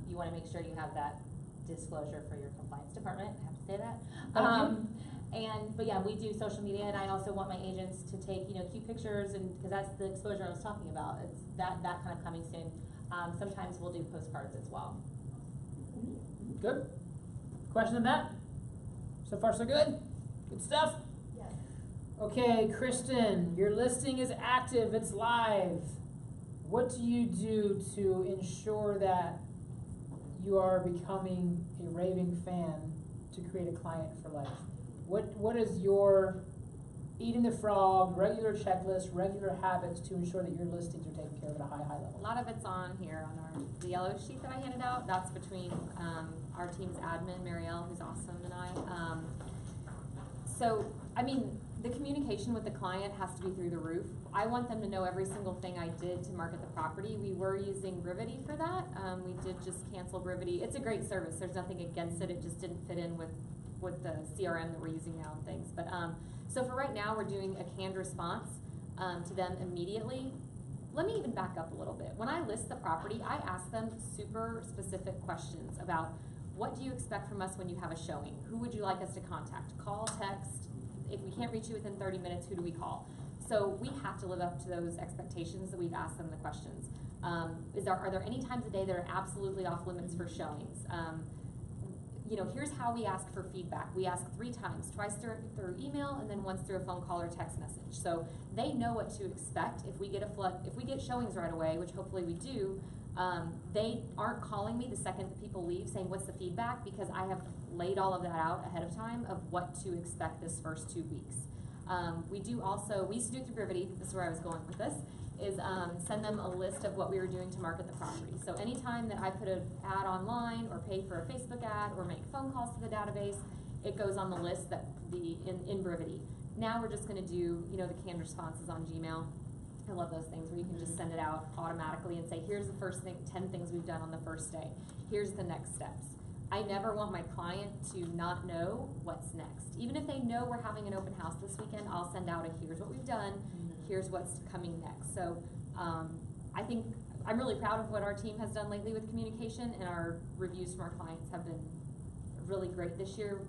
you want to make sure you have that disclosure for your compliance department. I have to say that. But yeah, we do social media, and I also want my agents to take cute pictures, and because that's the exposure I was talking about. It's that kind of coming soon. Sometimes we'll do postcards as well. Good. Question on that? So far so good? Good stuff? Yes. Okay, Kristin, your listing is active, it's live. What do you do to ensure that you are becoming a raving fan to create a client for life? What is your eating the frog, regular checklist, regular habits to ensure that your listings are taken care of at a high level? A lot of it's on here on the yellow sheet that I handed out. That's between our team's admin, Marielle, who's awesome, and I. The communication with the client has to be through the roof. I want them to know every single thing I did to market the property. We were using Referral for that. We did just cancel Referral. It's a great service. There's nothing against it. It just didn't fit in with the CRM that we're using now and things. But so for right now, we're doing a canned response to them immediately. Let me even back up a little bit. When I list the property, I ask them super specific questions about what do you expect from us when you have a showing? Who would you like us to contact? Call, text. If we can't reach you within 30 minutes, who do we call? So we have to live up to those expectations that we've asked them the questions. Are there any times a day that are absolutely off limits for showings? Here's how we ask for feedback. We ask 3 times, twice through email, and then once through a phone call or text message. So they know what to expect. If we get showings right away, which hopefully we do, they aren't calling me the second that people leave saying, what's the feedback? Because I have laid all of that out ahead of time of what to expect this first 2 weeks. We do also, we used to do it through Brivity, this is where I was going with this, is send them a list of what we were doing to market the property. So anytime that I put an ad online or pay for a Facebook ad or make phone calls to the database, it goes on the list that in Brivity. Now we're just gonna do, you know, the canned responses on Gmail. I love those things where you can just send it out automatically and say, here's the first 10 things we've done on the first day. Here's the next steps. I never want my client to not know what's next. Even if they know we're having an open house this weekend, I'll send out here's what we've done, here's what's coming next. So I think I'm really proud of what our team has done lately with communication, and our reviews from our clients have been really great this year.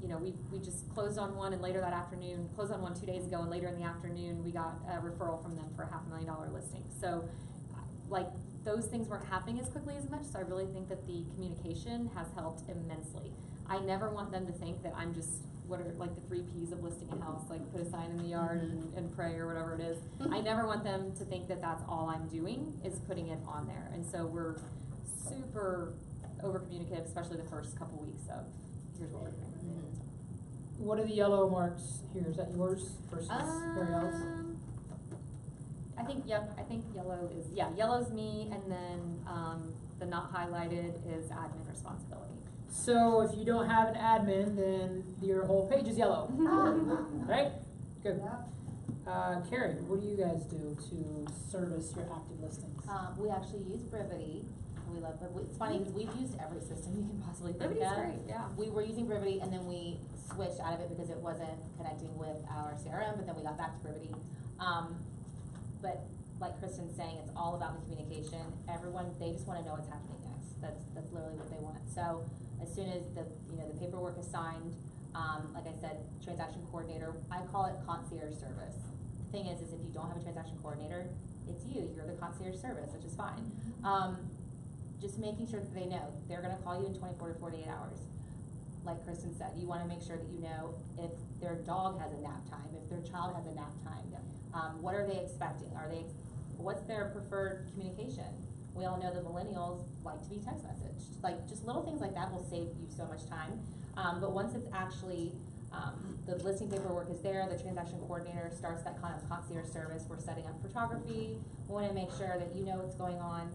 You know, we just closed on one, and later that afternoon, closed on one 2 days ago, and later in the afternoon, we got a referral from them for a $500,000 listing. So, like, those things weren't happening as quickly as much, so I really think that the communication has helped immensely. I never want them to think that I'm just, what are, like, the 3 Ps of listing a house, like, put a sign in the yard and pray or whatever it is. I never want them to think that that's all I'm doing, is putting it on there. And so we're super over-communicative, especially the first couple weeks of, here's what we're doing. What are the yellow marks here? Is that yours versus Ariel's? I think yellow is, yellow's me, and then the not highlighted is admin responsibility. So if you don't have an admin, then your whole page is yellow. Right? Good. Carrie, what do you guys do to service your active listings? We actually use Brivity. We love it. It's funny because we've used every system you can possibly think Brivity's of. great, yeah. We were using Brivity, and then we switched out of it because it wasn't connecting with our CRM, but then we got back to Brivity. But like Kristin's saying, it's all about the communication. Everyone, they just want to know what's happening next. That's literally what they want. So as soon as the paperwork is signed, like I said, transaction coordinator, I call it concierge service. The thing is if you don't have a transaction coordinator, it's you're the concierge service, which is fine. Just making sure that they know they're going to call you in 24 to 48 hours. Like Kristin said, you want to make sure that you know if their dog has a nap time, if their child has a nap time. What are they expecting? What's their preferred communication? We all know that millennials like to be text messaged. Like, just little things like that will save you so much time. But once it's actually, the listing paperwork is there, the transaction coordinator starts that kind of concierge service. We're setting up photography. We want to make sure that you know what's going on.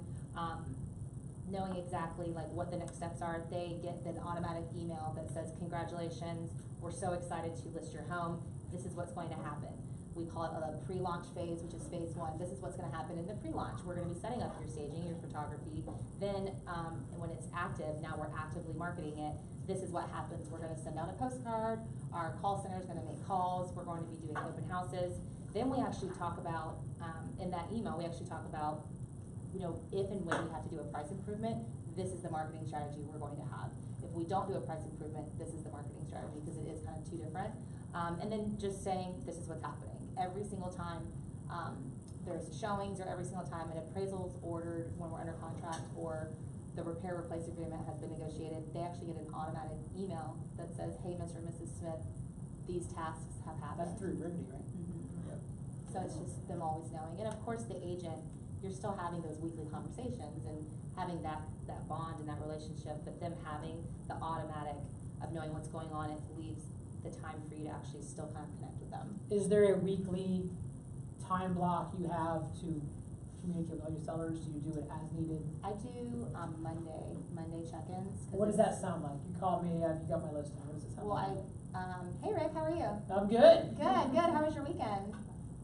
Knowing exactly like what the next steps are. They get an automatic email that says, congratulations, we're so excited to list your home. This is what's going to happen. We call it a pre-launch phase, which is phase 1. This is what's going to happen in the pre-launch. We're going to be setting up your staging, your photography. Then when it's active, now we're actively marketing it. This is what happens. We're going to send out a postcard. Our call center is going to make calls. We're going to be doing open houses. Then we actually talk about, in that email, we actually talk about, you know, if and when we have to do a price improvement, this is the marketing strategy we're going to have. If we don't do a price improvement, this is the marketing strategy, because it is kind of two different. And then just saying this is what's happening. Every single time there's showings, or every single time an appraisal is ordered when we're under contract, or the repair replace agreement has been negotiated, they actually get an automatic email that says, hey, Mr. and Mrs. Smith, these tasks have happened. That's through Brivity, right? Yep. So it's just them always knowing. And of course the agent, you're still having those weekly conversations and having that bond and that relationship, but them having the automatic of knowing what's going on, it leaves the time for you to actually still kind of connect with them. Is there a weekly time block you have to communicate with all your sellers? Do you do it as needed? I do Monday check-ins. What does that sound like? You call me, you got my listing. What does it sound like? Hey Rick, how are you? I'm good. Good. How was your weekend?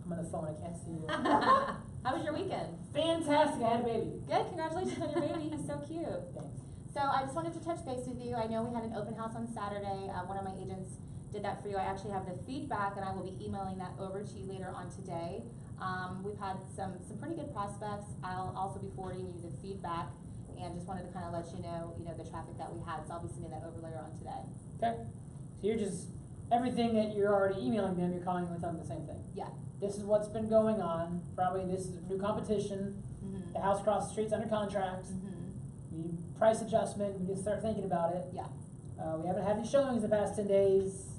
I'm on the phone, I can't see you. How was your weekend? Fantastic, I had a baby. Good, congratulations on your baby, he's so cute. Thanks. So I just wanted to touch base with you. I know we had an open house on Saturday. One of my agents did that for you. I actually have the feedback, and I will be emailing that over to you later on today. We've had some pretty good prospects. I'll also be forwarding you the feedback, and just wanted to kind of let you know the traffic that we had. So I'll be sending that over later on today. Okay. So you're just, everything that you're already emailing them, you're calling with them the same thing? Yeah. This is what's been going on. Probably this is new competition. Mm-hmm. The house across the street's under contract. Mm-hmm. We need price adjustment. We need to start thinking about it. Yeah. We haven't had any showings the past 10 days.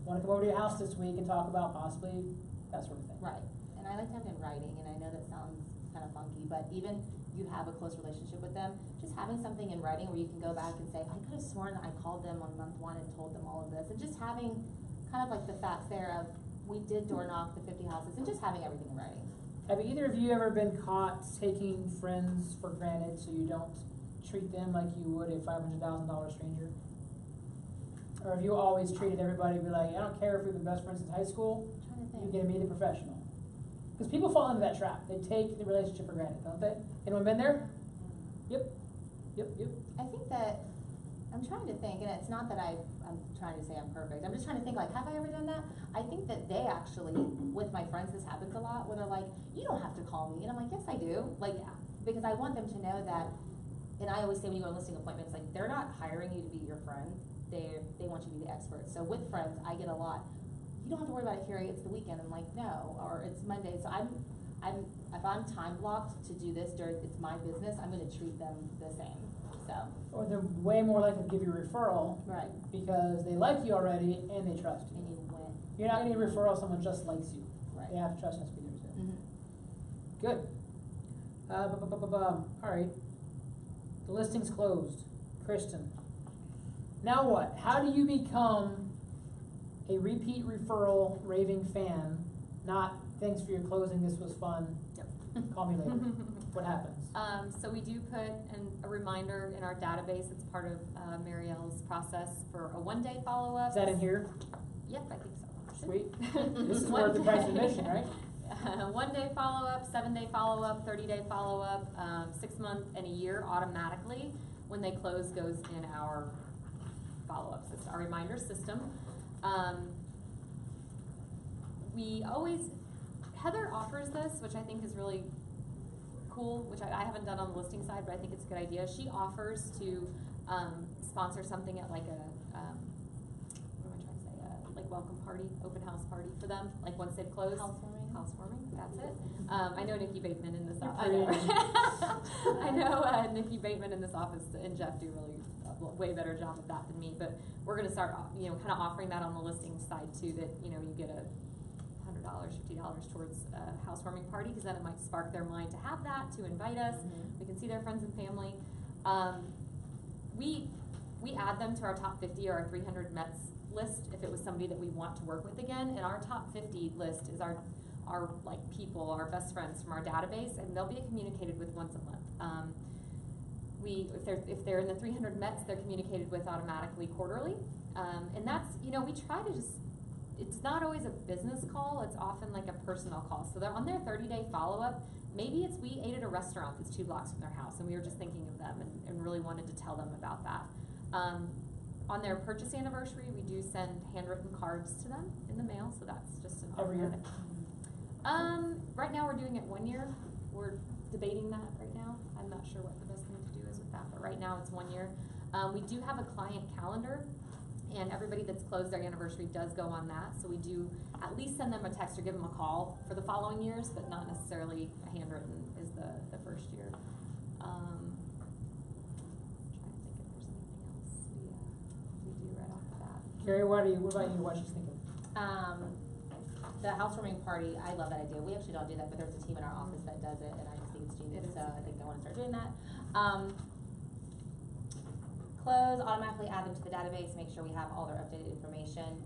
Want to come over to your house this week and talk about possibly that sort of thing. Right. And I like to have it in writing, and I know that sounds kind of funky, but even you have a close relationship with them, just having something in writing where you can go back and say, I could have sworn that I called them on month 1 and told them all of this, and just having kind of like the facts there of we did door knock the 50 houses and just having everything in writing. Have either of you ever been caught taking friends for granted so you don't treat them like you would a $500,000 stranger? Or have you always treated everybody be like, I don't care if we've been best friends since high school, I'm trying to you think. get to meet a professional? Because people fall into that trap. They take the relationship for granted, don't they? Anyone been there? Yep. I think that, I'm trying to think, and it's not that I'm trying to say I'm perfect, I'm just trying to think like, have I ever done that? I think that they actually, with my friends, this happens a lot, where they're like, you don't have to call me, and I'm like, yes I do, like, because I want them to know that, and I always say when you go on listing appointments, like, they're not hiring you to be your friend, they want you to be the expert. So with friends, I get a lot, you don't have to worry about it, Carrie, it's the weekend. I'm like, no, or it's Monday. So if I'm time blocked to do this during, it's my business, I'm gonna treat them the same, so. Or they're way more likely to give you a referral Right. because they like you already and they trust you. And you win. You're not getting a referral if someone just likes you. Right. They have to trust us to be there too. Mm-hmm. Good. All right. The listing's closed. Kristin. Now what? How do you become a repeat referral raving fan? Not thanks for your closing, this was fun. Yep. Call me later. What happens? So we do put a reminder in our database. It's part of Marielle's process for a 1-day follow-up. Is that in here? Yep, I think so. Sweet. This is worth the price of admission, right? 1-day follow-up, 7-day follow-up, 30-day follow-up, 6-month and a year automatically. When they close, goes in our follow-up system, our reminder system. Heather offers this, which I think is really cool, which I haven't done on the listing side, but I think it's a good idea. She offers to sponsor something at like a, what am I trying to say, like welcome party, open house party for them, like once they've closed. Housewarming, that's it. I know Nikki Bateman in this office. I know Nikki Bateman in this office and Jeff do really a way better job of that than me, but we're gonna start, kind of offering that on the listing side too, that, you get $100, $50 towards a housewarming party, because then it might spark their mind to have that, to invite us. Mm-hmm. We can see their friends and family. We add them to our top 50 or our 300 Mets list if it was somebody that we want to work with again, and our top 50 list is our like people, our best friends from our database, and they'll be communicated with once a month. If they're in the 300 Mets, they're communicated with automatically quarterly, and that's, we try to just, it's not always a business call, it's often like a personal call. So they're on their 30-day follow-up. Maybe it's we ate at a restaurant that's 2 blocks from their house, and we were just thinking of them and really wanted to tell them about that. On their purchase anniversary, we do send handwritten cards to them in the mail, so that's just an Every year? automatic. Right now we're doing it 1 year. We're debating that right now. I'm not sure what the best thing to do is with that, but right now it's 1 year. We do have a client calendar, and everybody that's closed their anniversary does go on that, so we do at least send them a text or give them a call for the following years, but not necessarily a handwritten is the first year. Trying to think if there's anything else we do right off the bat. Carrie, what about you? What you thinking? The housewarming party, I love that idea. We actually don't do that, but there's a team in our office that does it, and I just think it's genius, so I think I want to start doing that. Close, automatically add them to the database, make sure we have all their updated information.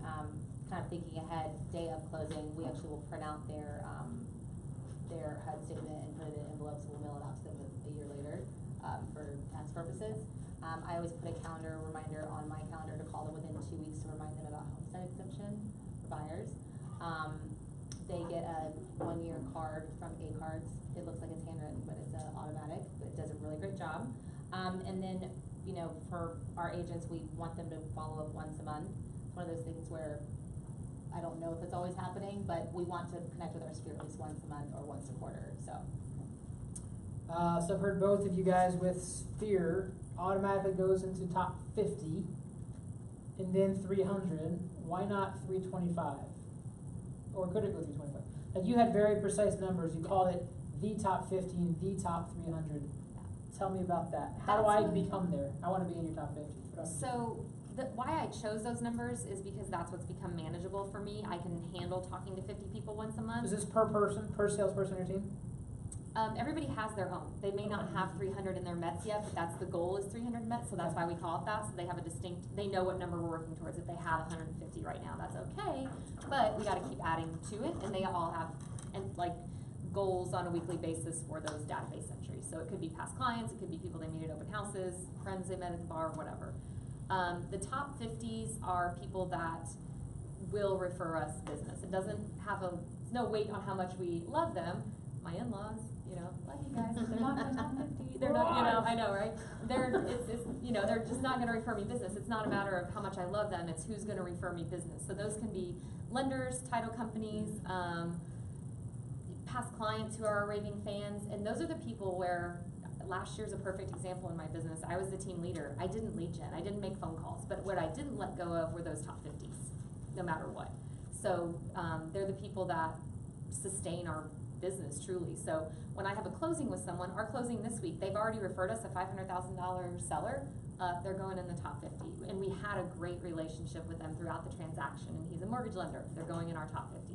Kind of thinking ahead, day of closing, we actually will print out their HUD statement and put it in envelopes, and we'll mail it out to them a year later for tax purposes. I always put a calendar reminder on my calendar to call them within 2 weeks to remind them about homestead exemption for buyers. They get a 1-year card from A-Cards. It looks like it's handwritten, but it's automatic, but it does a really great job. And then, for our agents, we want them to follow up once a month. It's one of those things where I don't know if it's always happening, but we want to connect with our sphere at least once a month or once a quarter, so. So I've heard both of you guys with Sphere automatically goes into top 50 and then 300. Why not 325? Or could it go 325? Like you had very precise numbers. You called it the top 50 and the top 300. Tell me about that. How do I become there? I want to be in your top 50. So why I chose those numbers is because that's what's become manageable for me. I can handle talking to 50 people once a month. Is this per person, per salesperson on your team? Everybody has their own. They may not have 300 in their METs yet, but that's the goal is 300 METs, so that's why we call it that. So they have a distinct, they know what number we're working towards. If they have 150 right now, that's okay, but we gotta keep adding to it, and they all have, and like, goals on a weekly basis for those database entries. So it could be past clients, it could be people they meet at open houses, friends they met at the bar, whatever. The top 50s are people that will refer us business. It doesn't have no weight on how much we love them. My in-laws, you know, love you guys, but they're not in the top 50. They're not, you know, I know, right? It's you know, they're just not gonna refer me business. It's not a matter of how much I love them, it's who's gonna refer me business. So those can be lenders, title companies, past clients who are our Raving fans, and those are the people where, last year's a perfect example in my business. I was the team leader. I didn't lead gen, I didn't make phone calls, but what I didn't let go of were those top 50s, no matter what. So they're the people that sustain our business truly. So when I have a closing with someone, our closing this week, they've already referred us a $500,000 seller, they're going in the top 50. And we had a great relationship with them throughout the transaction, and he's a mortgage lender, they're going in our top 50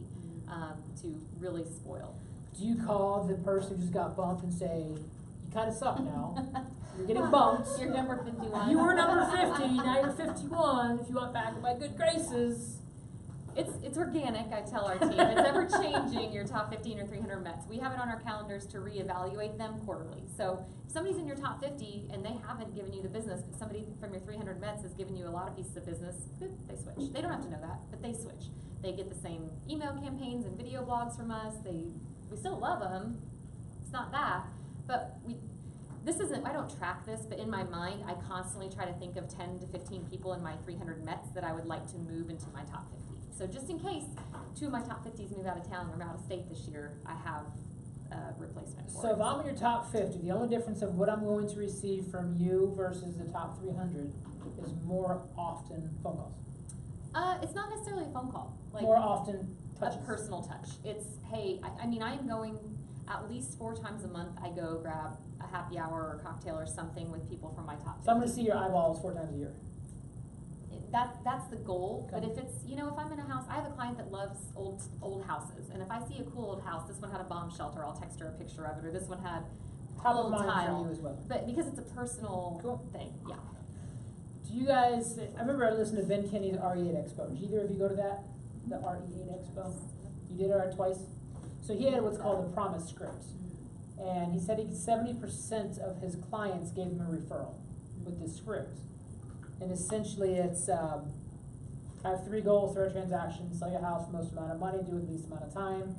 to really spoil. Do you call the person who just got bumped and say, you kind of suck now, you're getting bumped. You're number 51. You were number 50, now you're 51, if you want back in my good graces. It's organic, I tell our team. It's ever changing, your top 15 or 300 METs. We have it on our calendars to reevaluate them quarterly. So if somebody's in your top 50 and they haven't given you the business, but somebody from your 300 METs has given you a lot of pieces of business, they switch. They don't have to know that, but they switch. They get the same email campaigns and video blogs from us. We still love them. It's not that, but I don't track this, but in my mind, I constantly try to think of 10 to 15 people in my 300 METs that I would like to move into my top 50. So just in case 2 of my top 50s move out of town or out of state this year, I have a replacement for it. So if I'm in your top 50, the only difference of what I'm going to receive from you versus the top 300 is more often phone calls. It's not necessarily a phone call. Like More often touches. A personal touch. It's, hey, I mean, I am going at least 4 times a month. I go grab a happy hour or a cocktail or something with people from my top 50. So I'm going to see your eyeballs 4 times a year. That's the goal. Okay. But if it's, you know, if I'm in a house, I have a client that loves old houses, and if I see a cool old house, this one had a bomb shelter, I'll text her a picture of it, or this one had Top of old mind tile. for you as well. But because it's a personal thing, yeah. Do you guys, I remember I listened to Ben Kinney's RE8 Expo. Did either of you go to that? The RE8 Expo? You did it twice? So he had what's called a promise script. And he said 70% of his clients gave him a referral with this script. And essentially it's, I have 3 goals for a transaction: sell your house for the most amount of money, do it in the least amount of time,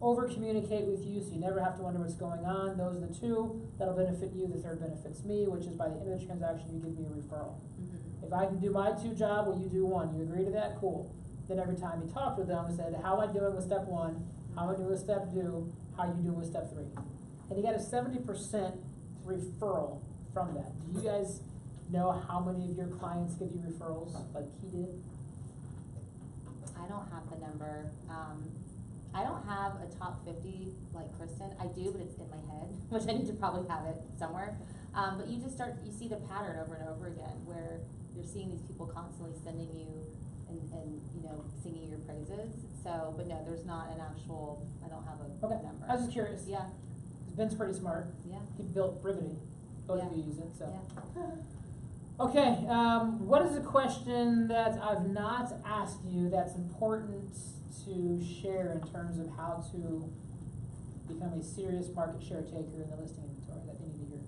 over communicate with you so you never have to wonder what's going on. Those are the 2 that'll benefit you. The 3rd benefits me, which is by the end of the transaction you give me a referral. If I can do my 2 job, will you do 1? You agree to that? Cool. Then every time he talked with them, he said, how am I doing with step 1? How am I doing with step 2? How are you doing with step 3? And he got a 70% referral from that. Do you guys know how many of your clients give you referrals like he did? I don't have the number. I don't have a top 50 like Kristin. I do, but it's in my head, which I need to probably have it somewhere. But you see the pattern over and over again where you're seeing these people constantly sending you and you know, singing your praises. So, but no, there's not an actual, I don't have a number. I was just curious. Yeah. Because Ben's pretty smart. Yeah. He built Riveting. Both of Yeah. you use it, so. Yeah. Okay, what is a question that I've not asked you that's important to share in terms of how to become a serious market share taker in the listing inventory that you need to hear?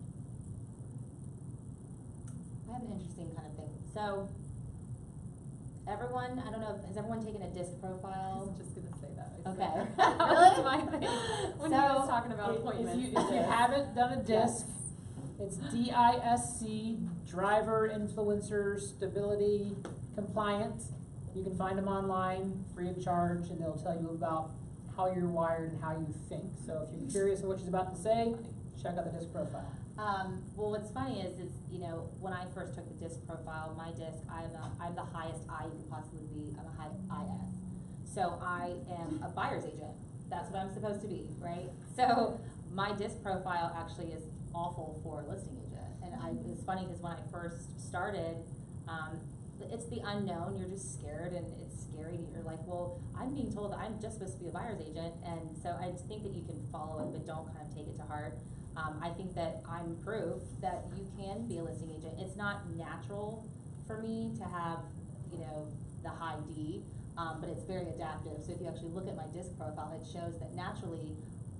I have an interesting kind of thing. So, everyone, I don't know, has everyone taken a disc profile? I was just gonna say that. Okay. That's my thing. When So, he was talking about appointments. If you haven't done a disc, it's DISC, Driver Influencer Stability Compliant. You can find them online, free of charge, and they'll tell you about how you're wired and how you think. So if you're curious of what she's about to say, check out the disc profile. Well, what's funny is you know, when I first took the disc profile, my disc, I'm the highest I you could possibly be. I'm a high IS. So I am a buyer's agent. That's what I'm supposed to be, right? So my disc profile actually is awful for a listing agent. And it's funny because when I first started, it's the unknown. You're just scared, and it's scary. You're like, well, I'm being told that I'm just supposed to be a buyer's agent, and so I just think that you can follow it, but don't kind of take it to heart. I think that I'm proof that you can be a listing agent. It's not natural for me to have, you know, the high D, but it's very adaptive. So if you actually look at my disc profile, it shows that naturally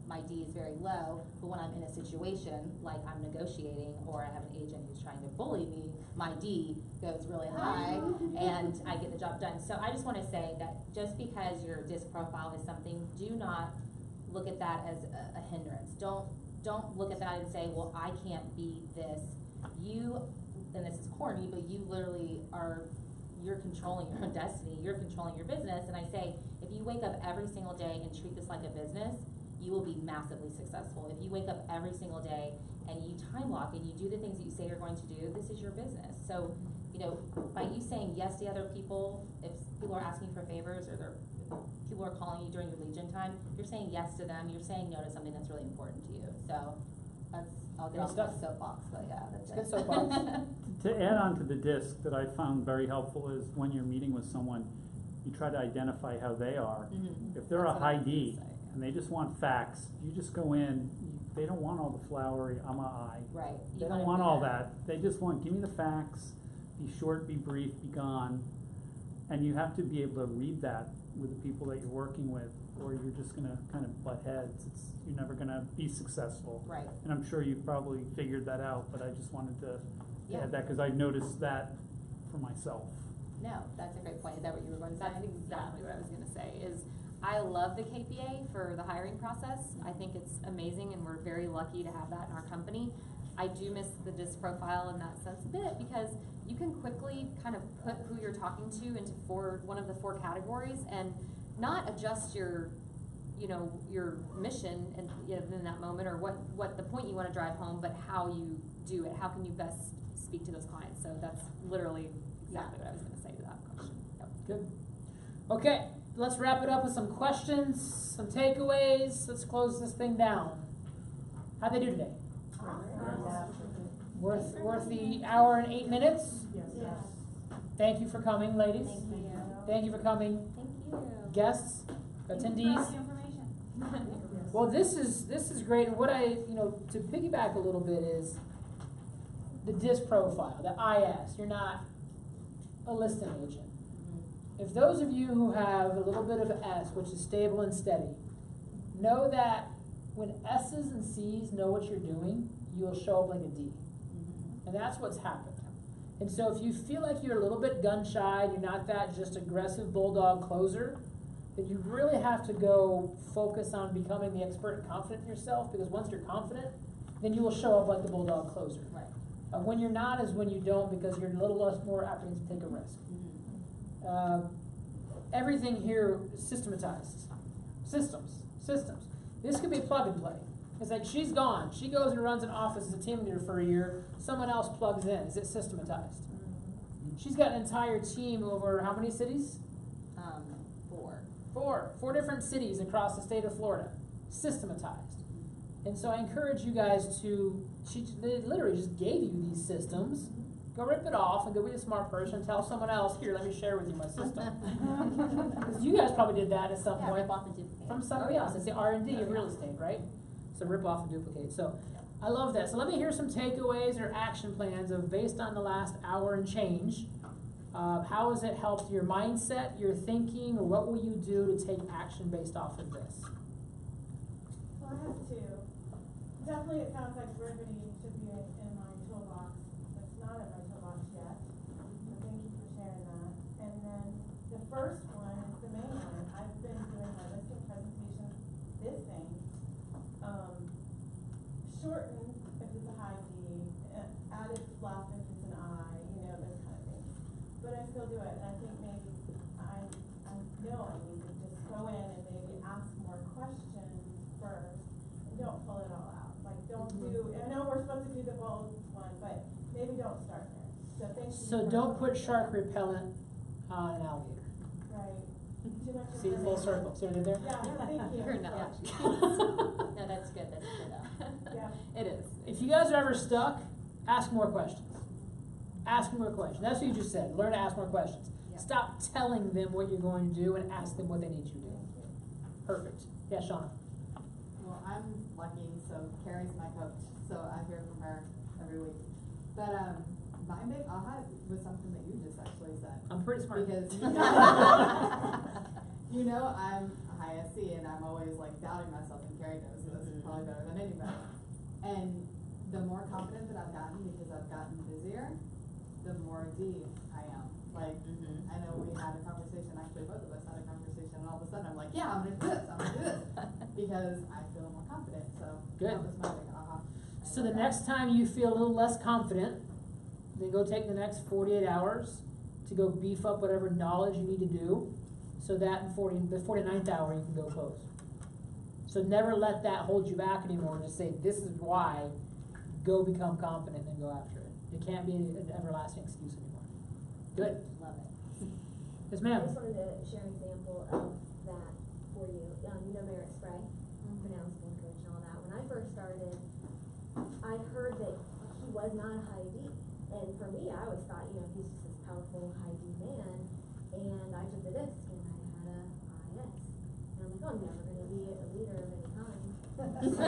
my D is very low, but when I'm in a situation like I'm negotiating or I have an agent who's trying to bully me, my D goes really high and I get the job done. So I just want to say that just because your disc profile is something, do not look at that as a hindrance. Don't look at that and say, well, I can't be this. You, and this is corny, but you literally you're controlling your own destiny, you're controlling your business, and I say, if you wake up every single day and treat this like a business, you will be massively successful. If you wake up every single day and you time block and you do the things that you say you're going to do, this is your business. So, you know, by you saying yes to other people, if people are asking for favors or people are calling you during your legion time, you're saying yes to them, you're saying no to something that's really important to you. So I'll get off my soapbox, but yeah, that's Good it. soapbox. To add on to the disc that I found very helpful is when you're meeting with someone, you try to identify how they are. Mhm. If they're That's a what I high was gonna D say. and they just want facts, you just go in, they don't want all the flowery, I'm a I. Right. They You don't wanna want be all a- that. They just want, give me the facts, be short, be brief, be gone. And you have to be able to read that with the people that you're working with, or you're just gonna kind of butt heads. You're never gonna be successful. Right. And I'm sure you've probably figured that out, but I just wanted to Yeah. add that, cause I noticed that for myself. No, that's a great point. Is that what you were going to say? That's exactly what I was gonna say, is I love the KPA for the hiring process. I think it's amazing and we're very lucky to have that in our company. I do miss the disc profile in that sense a bit because you can quickly kind of put who you're talking to into one of the 4 categories and not adjust your, you know, your mission in that moment or what the point you want to drive home, but how you do it. How can you best speak to those clients? So that's literally exactly what I was going to say to that question. Yep. Good. Okay, let's wrap it up with some questions, some takeaways. Let's close this thing down. How'd they do today? Worth the hour and 8 minutes? Yes. Thank you for coming, ladies. Thank you. Thank you for coming, Thank you. guests, attendees. Well, this is great, and what to piggyback a little bit is the disc profile, the IS. You're not a listing agent. If those of you who have a little bit of S, which is stable and steady, know that when S's and C's know what you're doing, you'll show up like a D. And that's what's happened. And so if you feel like you're a little bit gun shy, you're not that just aggressive bulldog closer, then you really have to go focus on becoming the expert and confident in yourself, because once you're confident, then you will show up like the bulldog closer. Right. When you're not is when you don't, because you're a little less more apprehensive to take a risk. Everything here is systematized. Systems. This could be plug and play. It's like she's gone. She goes and runs an office as a team leader for a year. Someone else plugs in. Is it systematized? She's got an entire team over how many cities? 4. 4 different cities across the state of Florida. Systematized. And so I encourage you guys they literally just gave you these systems. Go rip it off and go be a smart person. Tell someone else, here, let me share with you my system. Because you guys probably did that at some point. Rip off and duplicate. From somebody else. It's the R&D of real estate, right? So rip off and duplicate. So I love that. So let me hear some takeaways or action plans based on the last hour and change. How has it helped your mindset, your thinking, or what will you do to take action based off of this? Well, I have 2. Definitely it sounds like riveting should be in my toolbox. It's not in my toolbox yet. So thank you for sharing that. And then the first one is the main one. I've been doing my listing presentations, this thing, shortened if it's a high D, added fluff if it's an I, those kind of things. But I still do it, and I think maybe I know I need to just go in and maybe ask more questions first, and don't pull it all out. Like, don't do, I know we're supposed to do the bold one, but maybe don't start there. So thank you. So for- don't put shark repellent on an alligator. Right. Too much See, full circle. See what I did there? Yeah, thank you. Your Yeah. analogy. No, that's good. That's good. Yeah. It is. If you guys are ever stuck, ask more questions. Ask more questions. That's what you just said. Learn to ask more questions. Yeah. Stop telling them what you're going to do and ask them what they need you to do. Perfect. Yeah, Shauna. Well, I'm lucky, so Carrie's my coach, so I hear from her every week. But my big aha was something that you just actually said. I'm pretty smart. Because you know I'm a high SC and I'm always like doubting myself, and Carrie knows this probably better than anybody. And the more confident that I've gotten because I've gotten busier, the more D I am. Like, I know we had a conversation, actually both of us had a conversation, and all of a sudden I'm like, yeah, I'm gonna do this, because I feel more confident, so Good. that was my big aha. So the next time you feel a little less confident, then go take the next 48 hours to go beef up whatever knowledge you need to do, so that in the 49th hour you can go close. So never let that hold you back anymore. Just say, this is why, go become confident and go after it. It can't be an everlasting excuse anymore. Good. Love it. Yes, I ma'am. just wanted to share an example of that for you. You know Merritt Spray, pronouncement coach and all that. When I first started, I heard that he was not a high D. And for me, I always thought, he's just this powerful high D man. And I took the disc and I had a IS. And I'm like, I'm never going to be a leader of any kind. So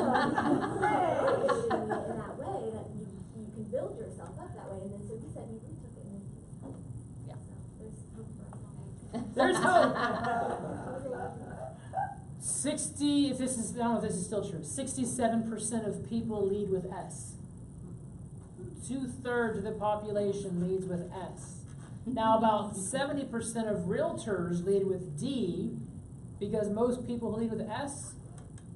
in that way, that you can build yourself up that way. And then so he said he retook it and then Yeah. so there's hope for us all. There's hope. 60, I don't know if this is still true, 67% of people lead with S. 2/3 of the population leads with S. Now about 70% of realtors lead with D, because most people who lead with S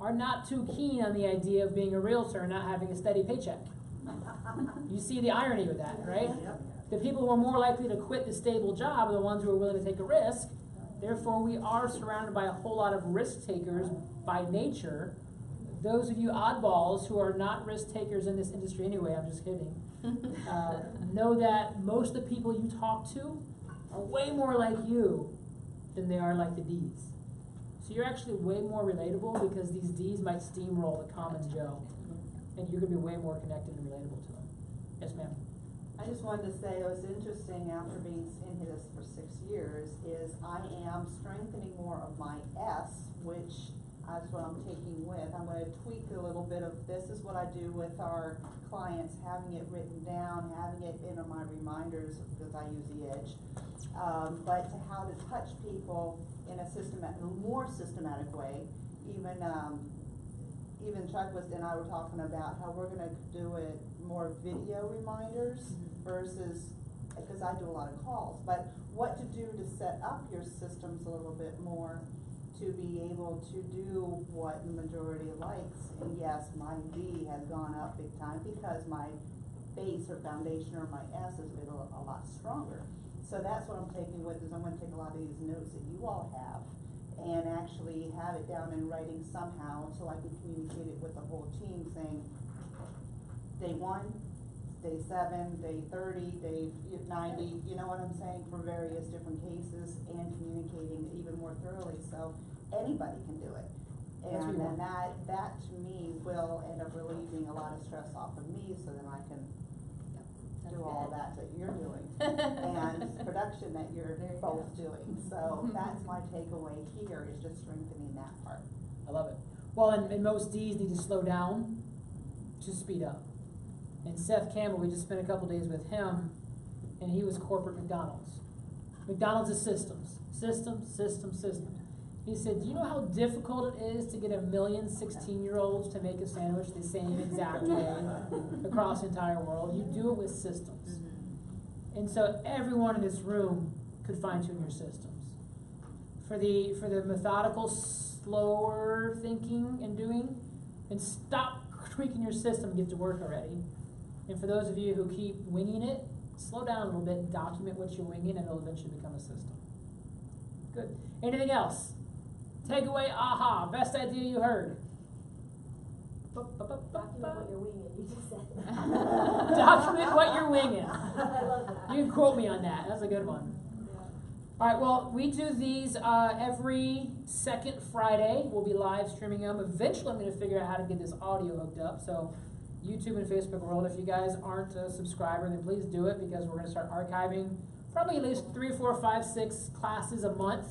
are not too keen on the idea of being a realtor and not having a steady paycheck. You see the irony with that, right? The people who are more likely to quit the stable job are the ones who are willing to take a risk. Therefore, we are surrounded by a whole lot of risk takers by nature. Those of you oddballs who are not risk takers in this industry anyway, I'm just kidding, know that most of the people you talk to are way more like you than they are like the Ds. So you're actually way more relatable because these Ds might steamroll the common Joe. And you're going to be way more connected and relatable to them. Yes, ma'am. I just wanted to say, it was interesting after being in this for 6 years, is I am strengthening more of my S, which that's what I'm taking with. I'm going to tweak a little bit of, this is what I do with our clients, having it written down, having it in my reminders, because I use the Edge, but to how to touch people in a more systematic way. Even Chuck and I were talking about how we're going to do it more video reminders versus, because I do a lot of calls, but what to do to set up your systems a little bit more to be able to do what the majority likes. And yes, my D has gone up big time because my base or foundation or my S has been a lot stronger. So that's what I'm taking with, is I'm going to take a lot of these notes that you all have and actually have it down in writing somehow so I can communicate it with the whole team, saying day 1, day 7, day 30, day 90, you know what I'm saying, for various different cases, and communicating even more thoroughly so anybody can do it. And then that to me will end up relieving a lot of stress off of me, so then I can do all that you're doing and production that you're both doing. So that's my takeaway here, is just strengthening that part. I love it. Well, and most Ds need to slow down to speed up. And Seth Campbell, we just spent a couple days with him, and he was corporate McDonald's. McDonald's is systems. System. He said, do you know how difficult it is to get 1,000,000 16-year-olds to make a sandwich the same exact way across the entire world? You do it with systems. And so everyone in this room could fine-tune your systems. For the methodical, slower thinking and doing, and stop tweaking your system and get to work already. And for those of you who keep winging it, slow down a little bit and document what you're winging, and it'll eventually become a system. Good. Anything else? Takeaway, aha, best idea you heard. Document what you're winging, you just said. Document what you're winging. I love that. You can quote me on that. That's a good one. All right, well, we do these every second Friday. We'll be live streaming them. Eventually, I'm going to figure out how to get this audio hooked up. So YouTube and Facebook world, if you guys aren't a subscriber, then please do it, because we're going to start archiving probably at least 3, 4, 5, 6 classes a month.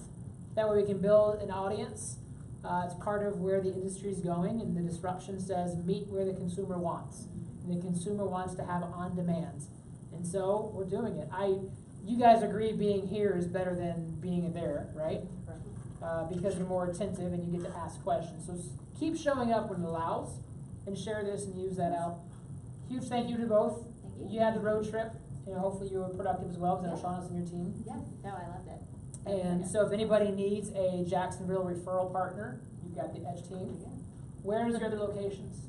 That way we can build an audience. It's part of where the industry is going, and the disruption says meet where the consumer wants. And the consumer wants to have on demand. And so we're doing it. You guys agree being here is better than being there, right? Because you're more attentive and you get to ask questions. So keep showing up when it allows, and share this and use that out. Huge thank you to both. Thank you. You had the road trip. Hopefully you were productive as well, because I know Shauna's on your team. Yeah, no, I loved it. And so if anybody needs a Jacksonville referral partner, you've got the Edge team. Yeah. Where's your other locations?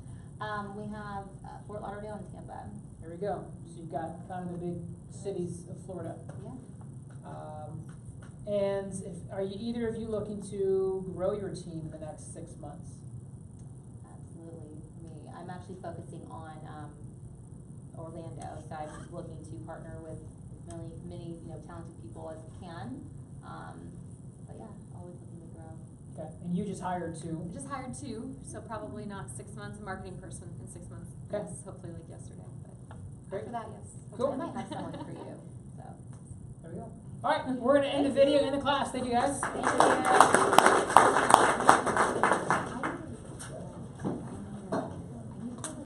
We have Fort Lauderdale and Tampa. There we go. So you've got kind of the big cities of Florida. Yeah. And are either of you looking to grow your team in the next 6 months? Absolutely. I'm actually focusing on Orlando, so I'm looking to partner with as many talented people as I can. But yeah, always looking to grow. Okay. And you just hired two. I just hired 2, so probably not 6 months. A marketing person in 6 months. Okay. Yes, hopefully like yesterday. But Great. After that, yes. Cool. I might have someone for you. So. There we go. All right, we're going to end the video in the class. Thank you, guys. Thank you.